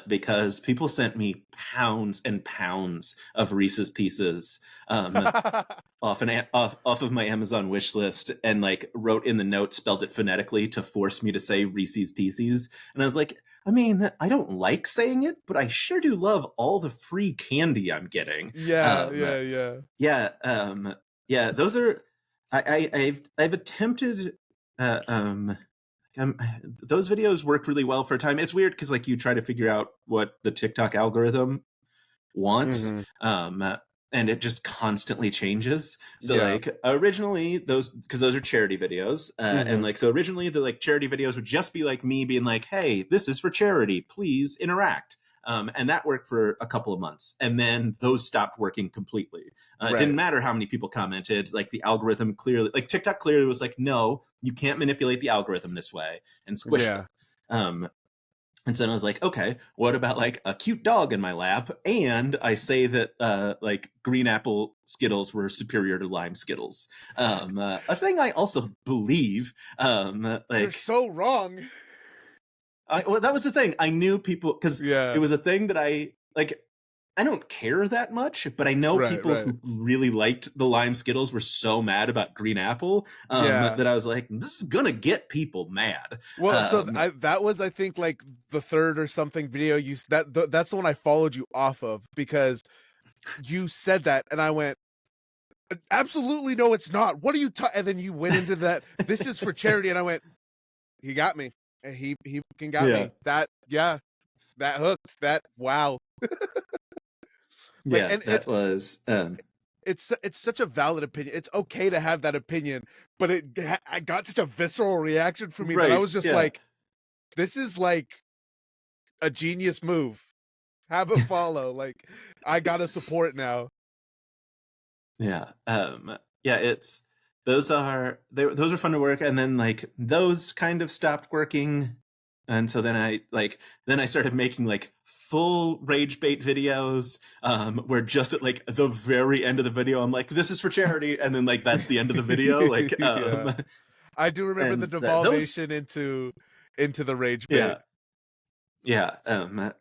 because people sent me pounds and pounds of Reese's Pieces off of my Amazon wish list, and like wrote in the note, spelled it phonetically to force me to say Reese's Pieces. And I was like, I mean, I don't like saying it, but I sure do love all the free candy I'm getting. Yeah. Those are I've attempted those videos worked really well for a time. It's weird because like you try to figure out what the TikTok algorithm wants, and it just constantly changes. So like originally because those are charity videos, and like so originally the like charity videos would just be like me being like, hey, this is for charity, please interact. And that worked for a couple of months, and then those stopped working completely. It didn't matter how many people commented. Like the algorithm clearly, like TikTok clearly was like, no, you can't manipulate the algorithm this way, and squished it. And so I was like, okay, what about like a cute dog in my lap? And I say that like green apple Skittles were superior to lime Skittles. A thing I also believe. You're so wrong. Well, that was the thing. I knew people because it was a thing that I like. I don't care that much, but I know people who really liked the lime Skittles were so mad about green apple that I was like, this is gonna get people mad. Well, so that was, I think, like the third or something video that's the one I followed you off of because you said that, and I went, absolutely no, it's not. What are you and then you went into that. This is for charity, and I went, he got me. He fucking got me. That That hooked. That wow. Like, Yeah, and that was it's such a valid opinion. It's okay to have that opinion, but I got such a visceral reaction from me that I right. was just Yeah. like, this is like a genius move. Have a follow. Like, I gotta support now. Yeah. Yeah, it's those are fun to work, and then like those kind of stopped working. And so then I started making like full rage bait videos, where just at like the very end of the video I'm like, this is for charity, and then like that's the end of the video. Like Yeah. I do remember the and those devolvation into the rage bait. yeah. Yeah,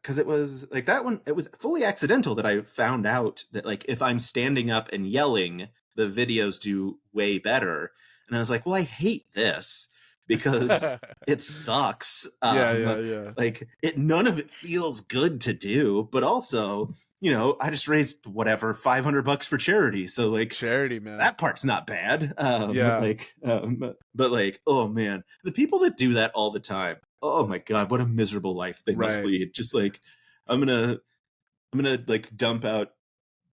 because it was like that one. It was fully accidental that I found out that like if I'm standing up and yelling, the videos do way better. And I was like, well, I hate this because it sucks. Yeah. Like none of it feels good to do. But also, I just raised whatever $500 for charity, so like Charity, man. that part's not bad. Yeah. But like, oh man, the people that do that all the time, oh my god, what a miserable life they must Right. lead. Just like, I'm gonna like dump out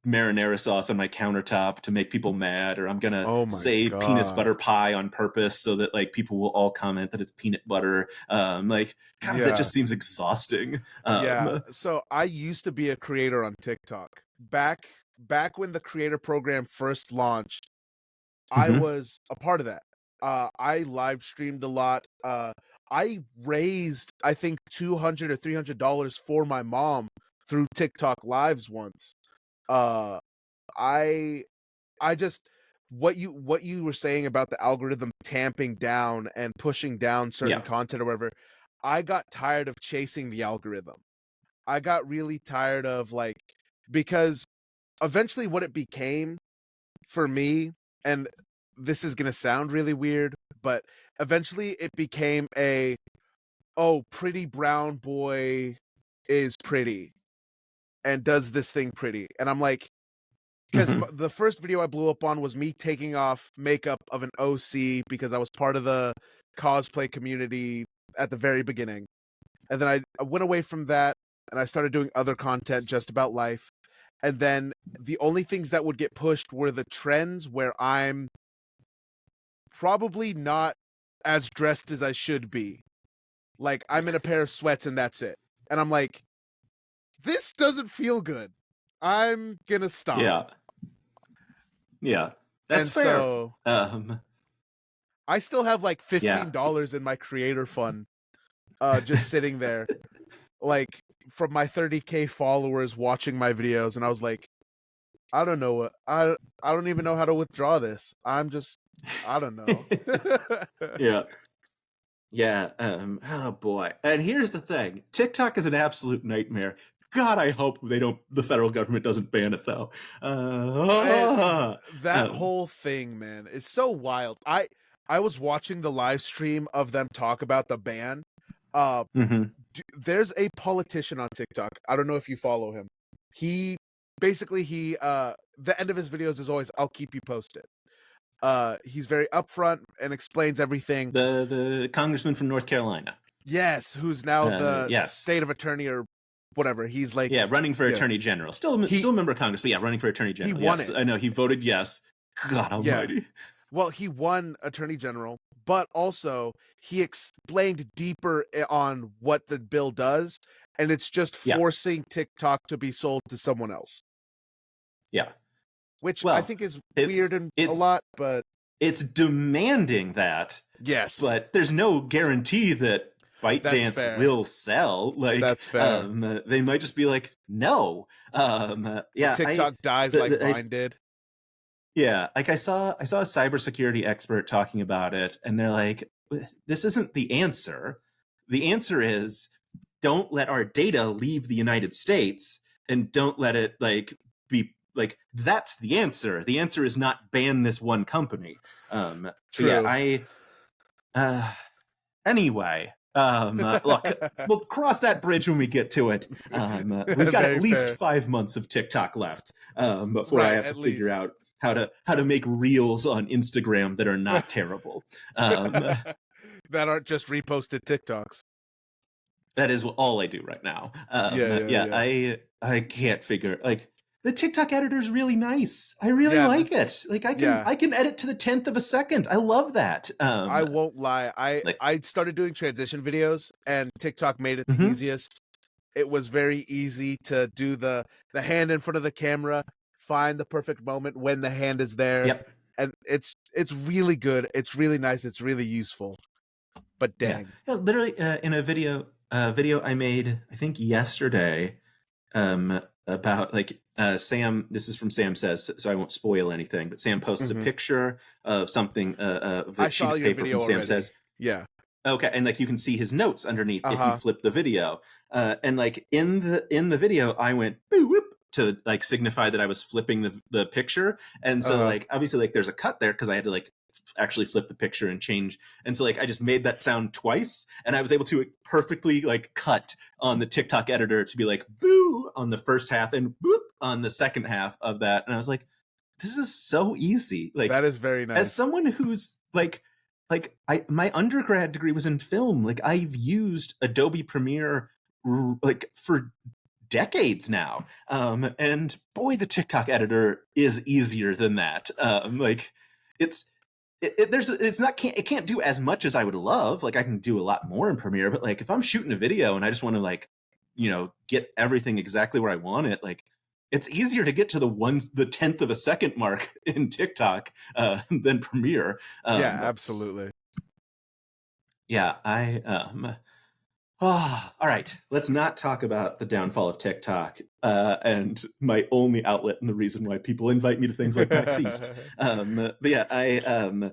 marinara sauce on my countertop to make people mad, or I'm gonna Oh my say peanut God. butter pie on purpose so that like people will all comment that it's peanut butter. Like, God, that Yeah. just seems exhausting. Yeah. So I used to be a creator on TikTok. Back when the creator program first launched, I mhm. was a part of that. I live streamed a lot. I raised, I think, $200 or $300 for my mom through TikTok lives once. Uh, I I just what you were saying about the algorithm tamping down and pushing down certain Yeah. content or whatever. I got tired of chasing the algorithm. I got really tired of like, because eventually what it became for me, and this is going to sound really weird, but eventually it became oh, pretty brown boy is pretty and does this thing pretty. And I'm like, because Mhm. the first video I blew up on was me taking off makeup of an OC because I was part of the cosplay community at the very beginning. And then I went away from that and I started doing other content just about life. And then the only things that would get pushed were the trends where I'm probably not as dressed as I should be. Like, I'm in a pair of sweats and that's it. And I'm like, this doesn't feel good. I'm gonna stop. Yeah. Yeah. That's And fair. so Um, I still have like yeah. $15 in my creator fund, just sitting there, like, from my 30K followers watching my videos, and I was like, I don't know what I don't even know how to withdraw this. I don't know. Yeah. Yeah. Oh boy. And here's the thing: TikTok is an absolute nightmare. God, I hope the federal government doesn't ban it though. That Um, whole thing, man, is so wild. I was watching the live stream of them talk about the ban. Uh, mhm. there's a politician on TikTok. I don't know if you follow him. He basically the end of his videos is always, I'll keep you posted. He's very upfront and explains everything. The congressman from North Carolina. Yes, who's now the Yes. state of attorney or whatever. He's like, Yeah, running for yeah, attorney general. Still he a member of Congress, but yeah, running for attorney he general. won Yes, it. I know he voted yes. God Yeah. Almighty. Well, he won attorney general, but also he explained deeper on what the bill does, and it's just Yeah. forcing TikTok to be sold to someone else, Yeah. which I Well, think is it's weird and a it's lot, but it's demanding that, yes, but there's no guarantee that that's ByteDance fair. will sell. Like, That's fair. they might just be like, no. Yeah, TikTok dies like Vine did. yeah, like I saw a cybersecurity expert talking about it, and they're like, this isn't the answer. The answer is don't let our data leave the United States, and don't let it like be like that's the answer. The answer is not ban this one company. So yeah, True. anyway, look, we'll cross that bridge when we get to it. We've got at Very least fair. 5 months of TikTok left, before I Right, have to at figure least. out how to make reels on Instagram that are not terrible. That aren't just reposted TikToks. that is all I do right now. Yeah. I can't figure, like, the TikTok editor is really nice. I really Yeah, like it. Like, yeah. I can edit to the 10th of a second. I love that. I won't lie. Like, I started doing transition videos, and TikTok made it the mhm. easiest. It was very easy to do the hand in front of the camera, find the perfect moment when the hand is there, Yep. and it's really good. It's really nice. It's really useful. But Yeah. dang. Yeah, literally, in a video I made, I think yesterday, about, like, Sam. This is from Sam Says, so I won't spoil anything. But Sam posts a Mhm. picture of something, of I a sheet saw of your paper from video Sam already. Says. Yeah. Okay, and like you can see his notes underneath if you Uh-huh. flip the video. And like in the video, I went boo whoop to like signify that I was flipping the picture. And so Uh-huh. like obviously like there's a cut there because I had to like actually flip the picture and change. And so like I just made that sound twice, and I was able to perfectly like cut on the TikTok editor to be like boo on the first half and boop on the second half of that. And I was like, this is so easy. Like, That is very as nice. someone who's like I my undergrad degree was in film. Like, I've used Adobe Premiere like for decades now. And boy, the TikTok editor is easier than that. Like, it's it's not, can't, it can't do as much as I would love. Like, I can do a lot more in Premiere, but like if I'm shooting a video and I just want to like, get everything exactly where I want it, like, it's easier to get to the 10th of a second mark in TikTok than Premiere. Yeah, Um, absolutely. yeah, all right. Let's not talk about the downfall of TikTok and my only outlet and the reason why people invite me to things like PAX East. But yeah,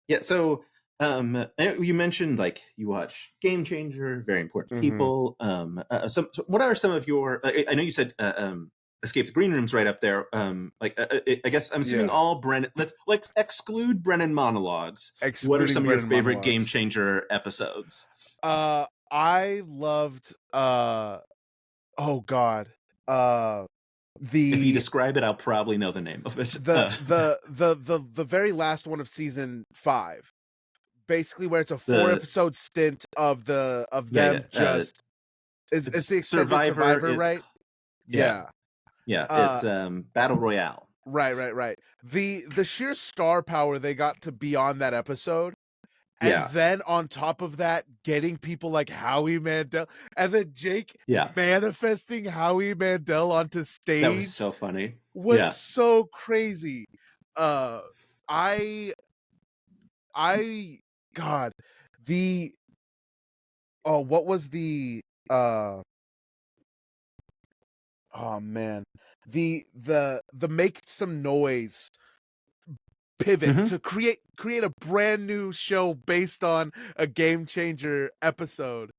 yeah. So, you mentioned like you watch Game Changer, very important Mhm. people. So what are some of your? I know you said Escape the Green Room's right up there. I guess I'm assuming Yeah. all Brennan. Let's exclude Brennan monologues. What are Excluding some of your Brennan favorite Game monologues. Changer episodes? I loved oh god. If you The describe it, I'll probably know the name of it. the very last one of season 5. Basically where it's a 4 The episode stint of yeah, them just it's it's the extended Survivor. Survivor, right? Yeah, Yeah. yeah, it's Uh Battle Royale. right. The sheer star power they got to be on that episode. And Yeah, then on top of that, getting people like Howie Mandel, and then Jake yeah, manifesting Howie Mandel onto that was stage so funny. was Yeah. so crazy. Uh I I God, the what was the uh oh man. The make some noise pivot Hmm. to create a brand new show based on a Game Changer episode.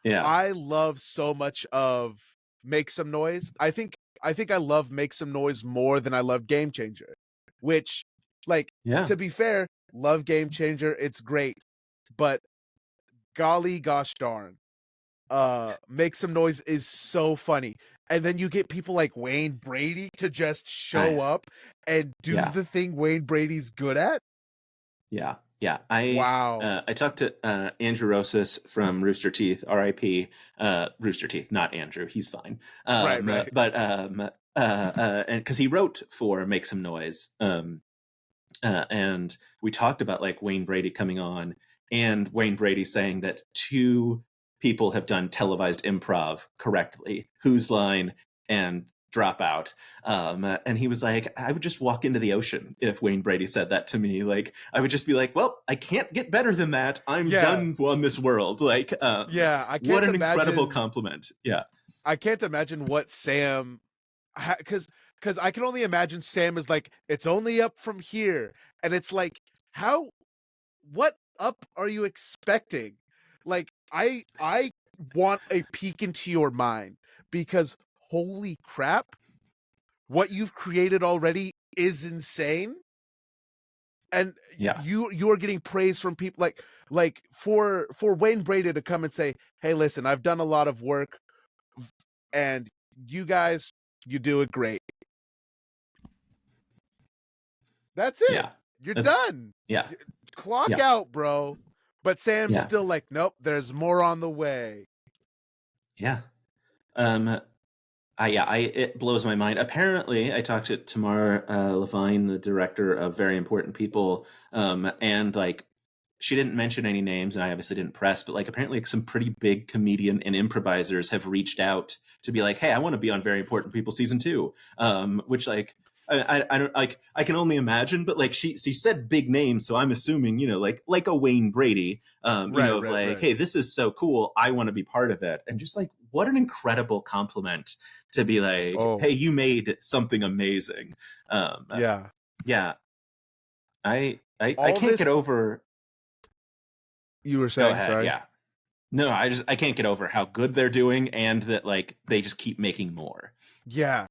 Yeah, I love so much of Make Some Noise. I think I love Make Some Noise more than I love Game Changer. Which, like, yeah, to be fair, love Game Changer, it's great. But golly gosh darn. Make Some Noise is so funny. And then you get people like Wayne Brady to just show I up and do yeah. the thing Wayne Brady's good at. Yeah, yeah. Wow. I talked to Andrew Rosas from Rooster Teeth, R.I.P. Rooster Teeth, not Andrew. He's fine. Right. And because he wrote for Make Some Noise, and we talked about like Wayne Brady coming on, and Wayne Brady saying that two people have done televised improv correctly: Whose Line and Dropout. And he was like, I would just walk into the ocean if Wayne Brady said that to me. Like, I would just be like, well, I can't get better than that. I'm Yeah. done on this world. Like, Yeah. what an incredible compliment. Yeah. I can't imagine what Sam, because I can only imagine Sam is like, it's only up from here, and it's like, how, what up are you expecting? Like, I want a peek into your mind, because holy crap, what you've created already is insane, and Yeah. you are getting praise from people like for Wayne Brady to come and say, hey, listen, I've done a lot of work, and you guys, you do it great. That's it. Yeah. You're That's, done. yeah. Clock Yeah. out, bro. But Sam's Yeah. still like, nope, there's more on the way. Yeah. Um, it blows my mind. Apparently, I talked to Tamar Levine, the director of Very Important People, and like she didn't mention any names, and I obviously didn't press, but like apparently like, some pretty big comedian and improvisers have reached out to be like, hey, I want to be on Very Important People season 2, which like. I don't like. I can only imagine, but like she said big names, so I'm assuming like a Wayne Brady, Right, of right, like, right. hey, this is so cool, I want to be part of it, and just like what an incredible compliment to be like, Oh, hey, you made something amazing. yeah. Yeah, I All can't this get over. you were Go saying, ahead. sorry. Yeah. No, I can't get over how good they're doing, and that like they just keep making more. Yeah.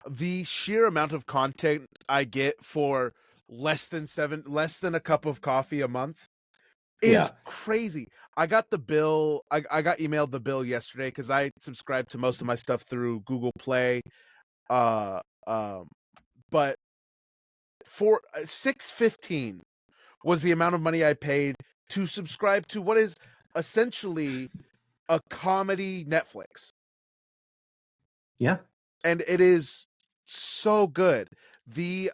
The sheer amount of content I get for less than a cup of coffee a month is Yeah. crazy. I got the bill. I got emailed the bill yesterday because I subscribed to most of my stuff through Google Play. Uh, um, but for $6.15 was the amount of money I paid to subscribe to what is essentially a comedy Netflix, Yeah. and it is so good. The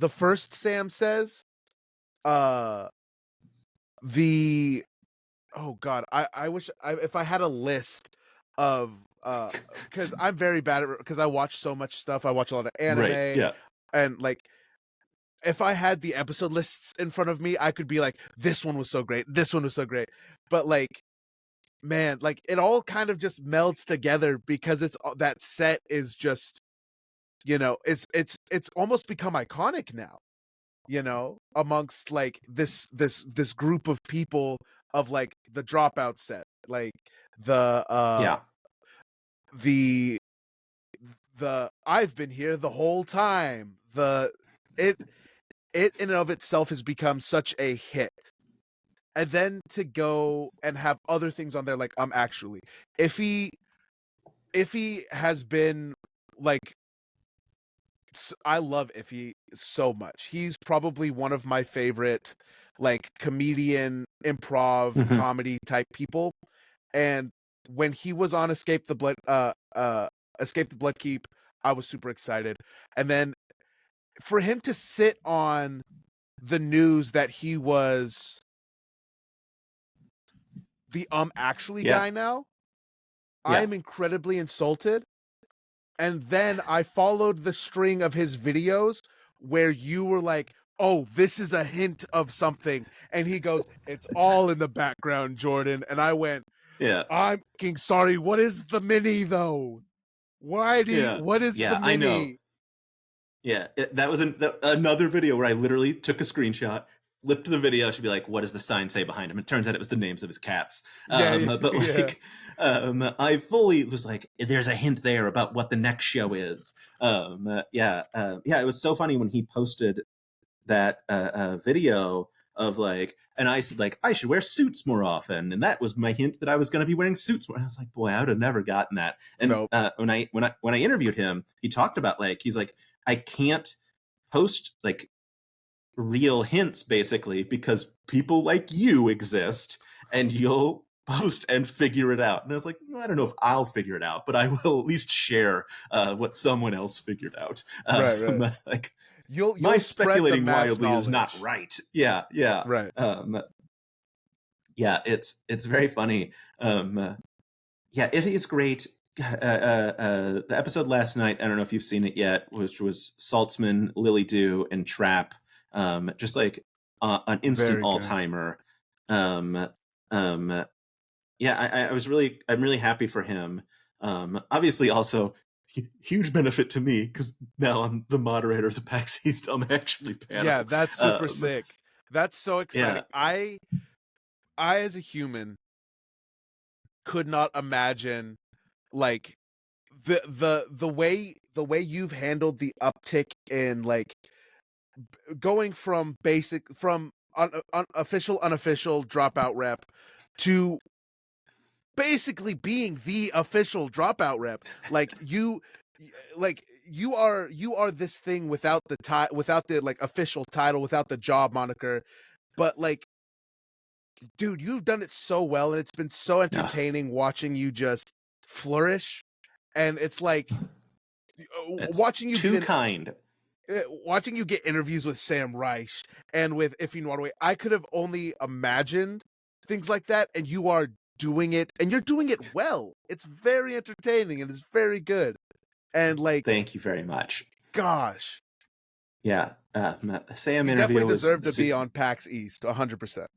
first Sam says, uh, the oh god, I wish if I had a list of because I'm very bad at because I watch so much stuff. I watch a lot of Right. anime, Yeah. and like if I had the episode lists in front of me, I could be like, this one was so great, this one was so great. But like, man, like it all kind of just melds together because it's that set is just it's almost become iconic now, amongst like this group of people of like the Dropout set, like the Yeah. the I've been here the whole time. It it in and of itself has become such a hit. And then to go and have other things on there like actually Iffy has been like I love Iffy so much. He's probably one of my favorite like comedian, improv, Hmm. comedy type people. And when he was on Escape the Bloodkeep, I was super excited. And then for him to sit on the news that he was the actually Yeah. guy now, I Yeah. am incredibly insulted. And then I followed the string of his videos where you were like, oh, this is a hint of something. And he goes, it's all in the background, Jordan. And I went, Yeah. I'm fucking sorry. What is the mini though? Yeah. What is the Yeah. I know. mini? Yeah, that was another video where I literally took a screenshot, flipped the video. She'd be like, "What does the sign say behind him?" It turns out it was the names of his cats. Yeah, But yeah. like, I fully was like, "There's a hint there about what the next show is." Yeah. It was so funny when he posted that video of like, and I said like, I should wear suits more often, and that was my hint that I was going to be wearing suits more. I was like, boy, I would have never gotten that. And Nope. when I interviewed him, he talked about like, he's like, I can't post like real hints basically because people like you exist and you'll post and figure it out. And I was like, I don't know if I'll figure it out, but I will at least share what someone else figured out. Right, right. Like, my You'll spread the speculating mass wildly is not knowledge. right. Yeah, yeah. Right. Yeah, it's very funny. Yeah, it is great. The episode last night, I don't know if you've seen it yet, which was Saltzman, Lily Dew, and Trap. Just like an instant Very all good. timer. Um, um, yeah, I'm really happy for him. Obviously, also huge benefit to me because now I'm the moderator of the PAX East on the Actually Yeah, panel. that's super sick. That's so exciting. Yeah, I as a human could not imagine like the way you've handled the uptick in like going from official unofficial Dropout rep to basically being the official Dropout rep. Like you are this thing without without the like official title, without the job moniker, but like dude, you've done it so well, and it's been so entertaining watching you just flourish. And it's like It's watching you too get kind. watching you get interviews with Sam Reich and with Ify Nwadiwe. I could have only imagined things like that, and you are doing it, and you're doing it well. It's very entertaining and it's very good. And like, Thank you very much. gosh, Yeah, Sam you interview definitely was deserve to be on PAX East, 100%.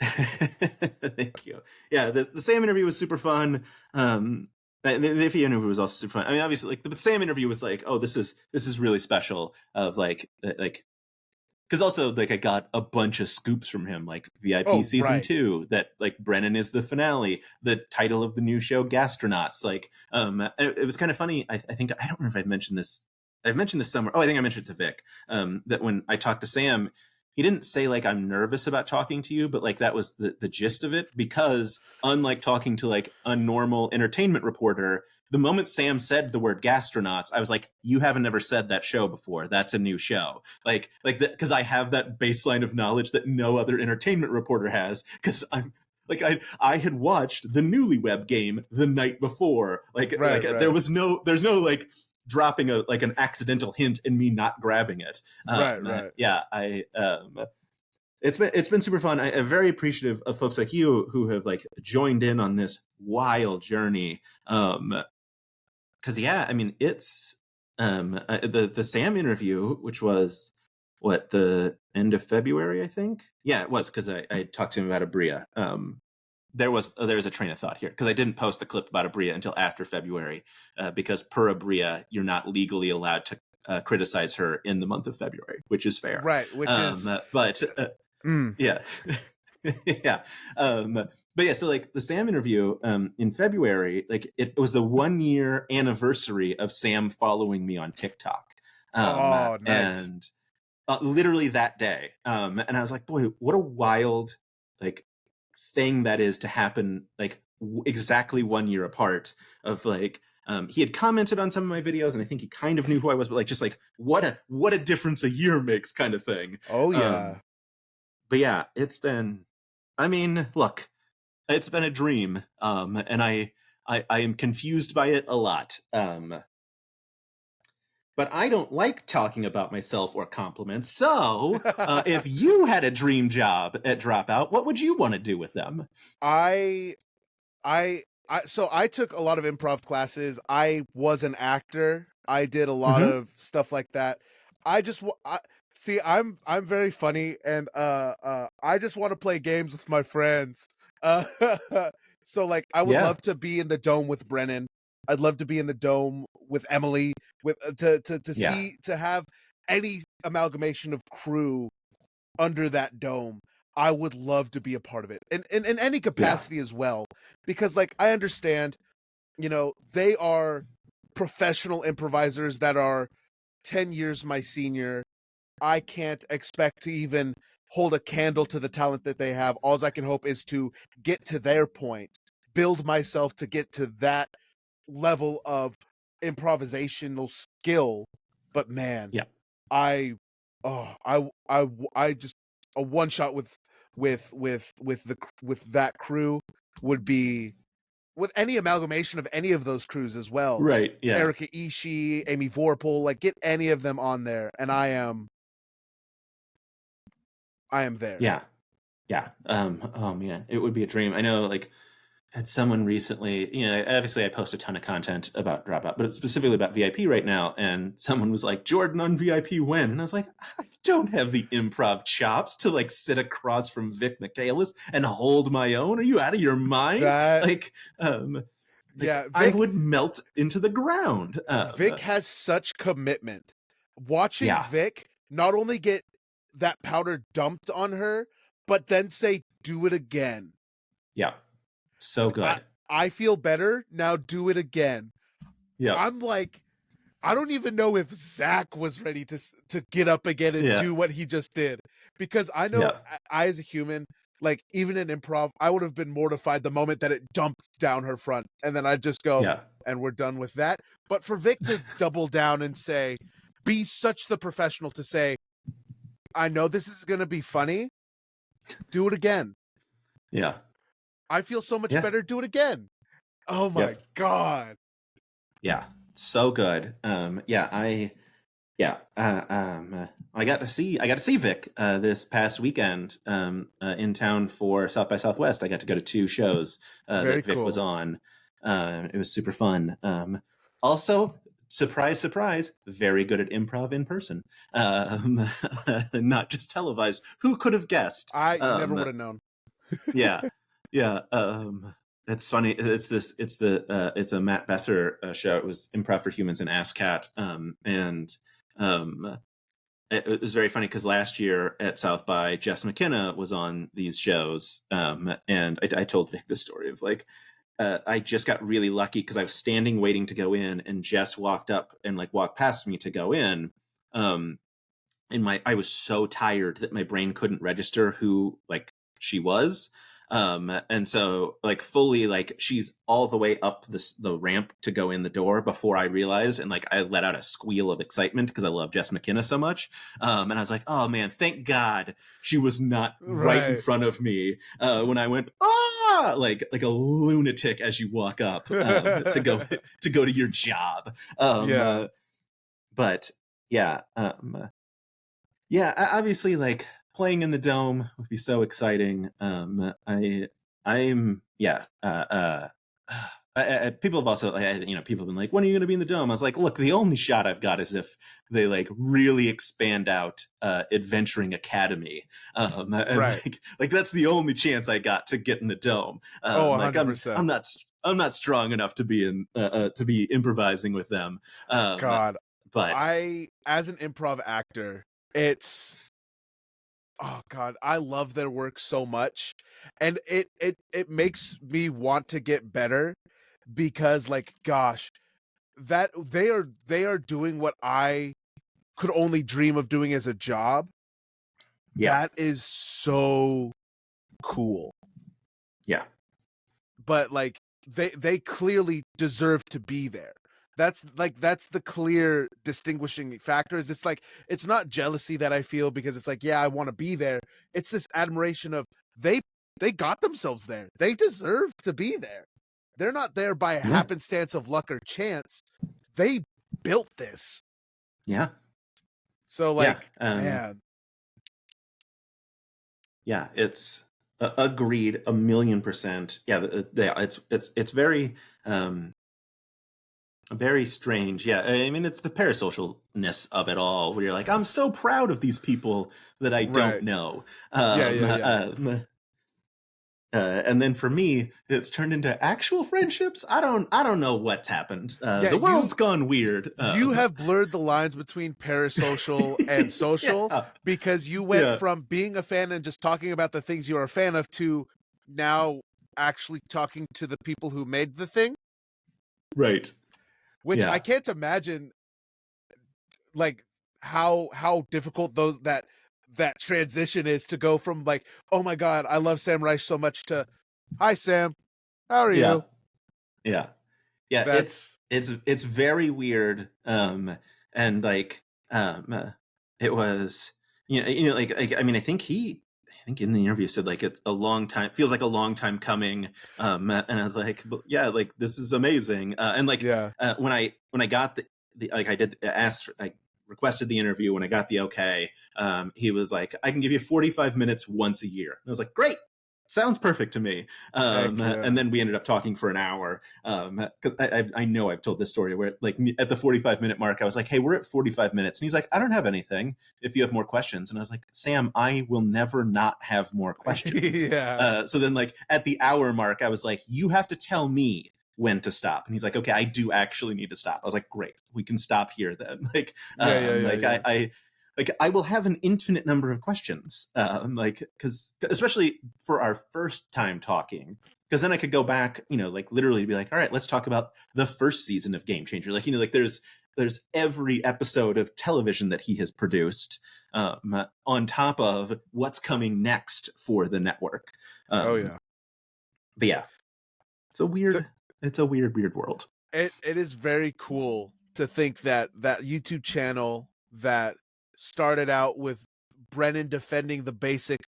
Thank you. Yeah, the Sam interview was super fun. And the Ify interview was also super fun. I mean, obviously, like the Sam interview was like, oh, this is really special. Of like because also like I got a bunch of scoops from him, like VIP Oh, season right. 2, that like Brennan is the finale, the title of the new show Gastronauts. Like, it was kind of funny. I think I don't remember if I've mentioned this. I've mentioned this somewhere. Oh, I think I mentioned it to Vic. That when I talked to Sam, he didn't say like I'm nervous about talking to you, but like that was the gist of it. Because unlike talking to like a normal entertainment reporter, the moment Sam said the word Gastronauts, I was like, you haven't ever said that show before. That's a new show. Like because I have that baseline of knowledge that no other entertainment reporter has. Because I'm like I had watched the Newlywed Game the night before. Right, right. There's no like dropping an accidental hint and me not grabbing it. Right. Yeah, it's been super fun. I'm very appreciative of folks like you who have like joined in on this wild journey. Because yeah, I mean it's the Sam interview, which was what, the end of February, I think. Yeah, it was, because I talked to him about Abria. There's a train of thought here, because I didn't post the clip about Abria until after February, because per Abria, you're not legally allowed to criticize her in the month of February, which is fair. Right, which is but yeah. Yeah. But yeah, so like the Sam interview in February, like it was the 1-year anniversary of Sam following me on TikTok. oh, nice. And literally that day. And I was like, boy, what a wild like thing that is to happen, like exactly 1 year apart. Of like, he had commented on some of my videos, and I think he kind of knew who I was, but like just like what a difference a year makes, kind of thing. Oh, yeah. But yeah, it's been, I mean, look, it's been a dream. And I am confused by it a lot. But I don't like talking about myself or compliments. So, if you had a dream job at Dropout, what would you want to do with them? I so I took a lot of improv classes. I was an actor. I did a lot Mm-hmm. of stuff like that. See, I'm very funny, and I just want to play games with my friends. Uh so like I would Yeah. love to be in the dome with Brennan. I'd love to be in the dome with Emily, with to Yeah. see, to have any amalgamation of crew under that dome. I would love to be a part of it in any capacity as well, because like I understand, they are professional improvisers that are 10 years my senior. I can't expect to even hold a candle to the talent that they have. All I can hope is to get to their point, build myself to get to that level of improvisational skill. But man, Yeah. I I just a one shot with that crew would be, with any amalgamation of any of those crews as well. Right. Yeah. Erica Ishii, Amy Vorpal, like get any of them on there, and I am there. Yeah. Yeah. Oh man, it would be a dream. I know, like, had someone recently, obviously I post a ton of content about Dropout, but specifically about VIP right now. And someone was like, Jordan on VIP when? And I was like, I don't have the improv chops to like sit across from Vic Michaelis and hold my own. Are you out of your mind? Yeah, I would melt into the ground. Vic has such commitment. Watching Yeah. Vic not only get that powder dumped on her, but then say, do it again. Yeah. So good. I feel better. Now do it again. Yeah. I'm like, I don't even know if Zach was ready to get up again and do what he just did. Because I know I, as a human, like even in improv, I would have been mortified the moment that it dumped down her front. And then I'd just go, and we're done with that. But for Vic to double down and say, be such the professional to say, I know this is going to be funny. Do it again. Yeah. I feel so much Yeah. better. Do it again. Oh my Yep. God. Yeah. So good. I got to see Vic this past weekend in town for South by Southwest. I got to go to 2 shows Very that Vic was cool. on. It was super fun. Also, surprise, surprise, very good at improv in person, not just televised. Who could have guessed? I never would have known. Yeah, yeah. It's funny. It's a Matt Besser show. It was Improv for Humans and ASCAT. And um, it was very funny because last year at South by, Jess McKenna was on these shows. And I told Vic this story of like, I just got really lucky because I was standing waiting to go in, and Jess walked up and like walked past me to go in. And I was so tired that my brain couldn't register who like she was. And so like fully like she's all the way up the ramp to go in the door before I realized, and like I let out a squeal of excitement because I love Jess McKenna so much. And I was like, oh man, thank God she was not right in Right. front of me when I went like a lunatic as you walk up to go to your job. Yeah. But yeah. Yeah, obviously, like playing in the dome would be so exciting. I'm, yeah. People have also, people have been like, "When are you going to be in the dome?" I was like, "Look, the only shot I've got is if they like really expand out Adventuring Academy, and Right. like that's the only chance I got to get in the dome. Oh, Like I'm 100%. not I'm not strong enough to be in to be improvising with them. God, But as an improv actor, it's, oh God, I love their work so much. And it makes me want to get better because like, gosh, that they are doing what I could only dream of doing as a job. yeah, That is so cool. yeah. But like they clearly deserve to be there. That's the clear distinguishing factor. Is it's like it's not jealousy that I feel because it's like, yeah, I want to be there. It's this admiration of they got themselves there. They deserve to be there. They're not there by a Yeah. happenstance of luck or chance. They built this. Yeah. So Yeah. like, man, Yeah. It's agreed 1,000,000%. Yeah. It's very, very strange. Yeah. I mean, it's the parasocialness of it all where you're like, I'm so proud of these people that I don't right. know. Yeah, Um, yeah, yeah. and then for me, it's turned into actual friendships. I don't know what's happened. Yeah, The world's gone weird. you have blurred the lines between parasocial and social Yeah. because you went Yeah. from being a fan and just talking about the things you are a fan of to now actually talking to the people who made the thing, Right. which I Yeah. can't imagine like how difficult that transition is to go from like, oh my God, I love Sam Reich so much to, hi Sam, how are Yeah. you? Yeah. Yeah, That's it's very weird. And like it was like I mean I think in the interview said like it's a long time, feels like a long time coming. And I was like, but yeah, like this is amazing. And like yeah. when I got the like I requested the interview. When I got the okay, he was like, I can give you 45 minutes once a year. And I was like, great, sounds perfect to me. Heck yeah. And then we ended up talking for an hour because I know I've told this story where like at the 45-minute mark I was like, hey, we're at 45 minutes, and he's like, I don't have anything if you have more questions. And I was like, Sam, I will never not have more questions. Yeah. So then like at the hour mark I was like, you have to tell me when to stop. And he's like, okay, I do actually need to stop. I was like, great, we can stop here then. Like like Yeah. I like I will have an infinite number of questions, like because especially for our first time talking, because then I could go back, like literally be like, all right, let's talk about the first season of Game Changer. Like like there's every episode of television that he has produced, on top of what's coming next for the network. Oh yeah. But yeah, it's a So weird, weird world. it is very cool to think that that YouTube channel that started out with Brennan defending the basic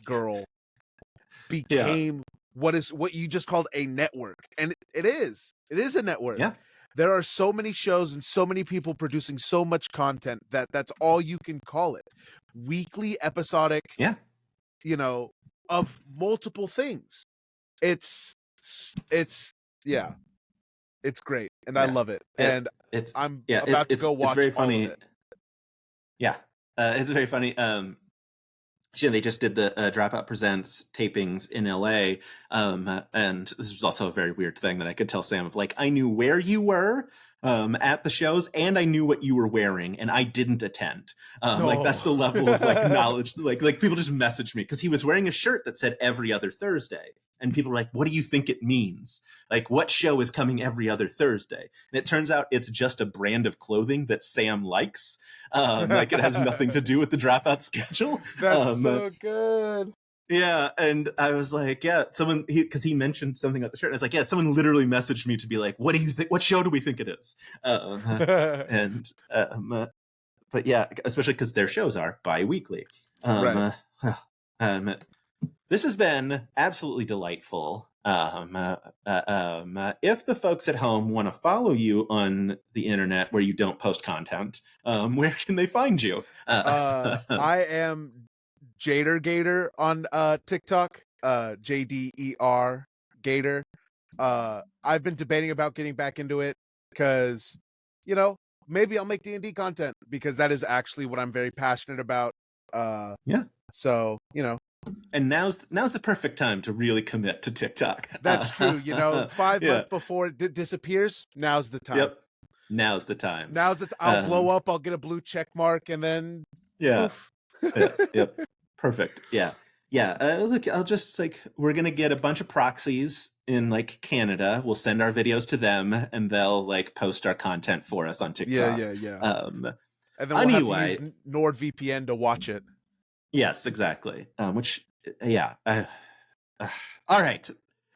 girl Yeah, became what you just called a network, and it is a network. Yeah. There are so many shows and so many people producing so much content that's all you can call it. Weekly, episodic, Yeah. of multiple things. It's yeah, it's great, and I love it. And I'm about to go watch very all funny. of it. Yeah, it's very funny. They just did the Dropout Presents tapings in LA, and this was also a very weird thing that I could tell Sam of, like, I knew where you were at the shows, and I knew what you were wearing, and I didn't attend. Like, that's the level of like knowledge. Like people just messaged me because he was wearing a shirt that said every other Thursday, and people were like, "What do you think it means? Like, what show is coming every other Thursday?" And it turns out it's just a brand of clothing that Sam likes. Like, it has nothing to do with the Dropout schedule. That's so good. Yeah, and I was like, yeah, someone, because he mentioned something about the shirt. And I was like, yeah, someone literally messaged me to be like, what do you think? What show do we think it is? But yeah, especially because their shows are bi-weekly. Right. This has been absolutely delightful. If the folks at home want to follow you on the internet where you don't post content, where can they find you? I am Jader Gator on TikTok, JDER Gator. I've been debating about getting back into it because, maybe I'll make D&D content because that is actually what I'm very passionate about. Yeah. So, And now's the perfect time to really commit to TikTok. That's true. 5 months before it disappears, now's the time. Yep. Now's the time. I'll blow up, I'll get a blue check mark, and then poof. Yep. Perfect. Yeah. Look, I'll just we're gonna get a bunch of proxies in Canada. We'll send our videos to them, and they'll post our content for us on TikTok. Yeah. And then we'll anyway, have to use NordVPN to watch it. Yes, exactly. All right.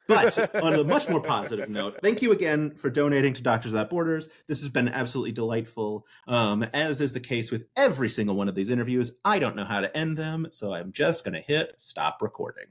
But on a much more positive note, thank you again for donating to Doctors Without Borders. This has been absolutely delightful. As is the case with every single one of these interviews, I don't know how to end them, so I'm just going to hit stop recording.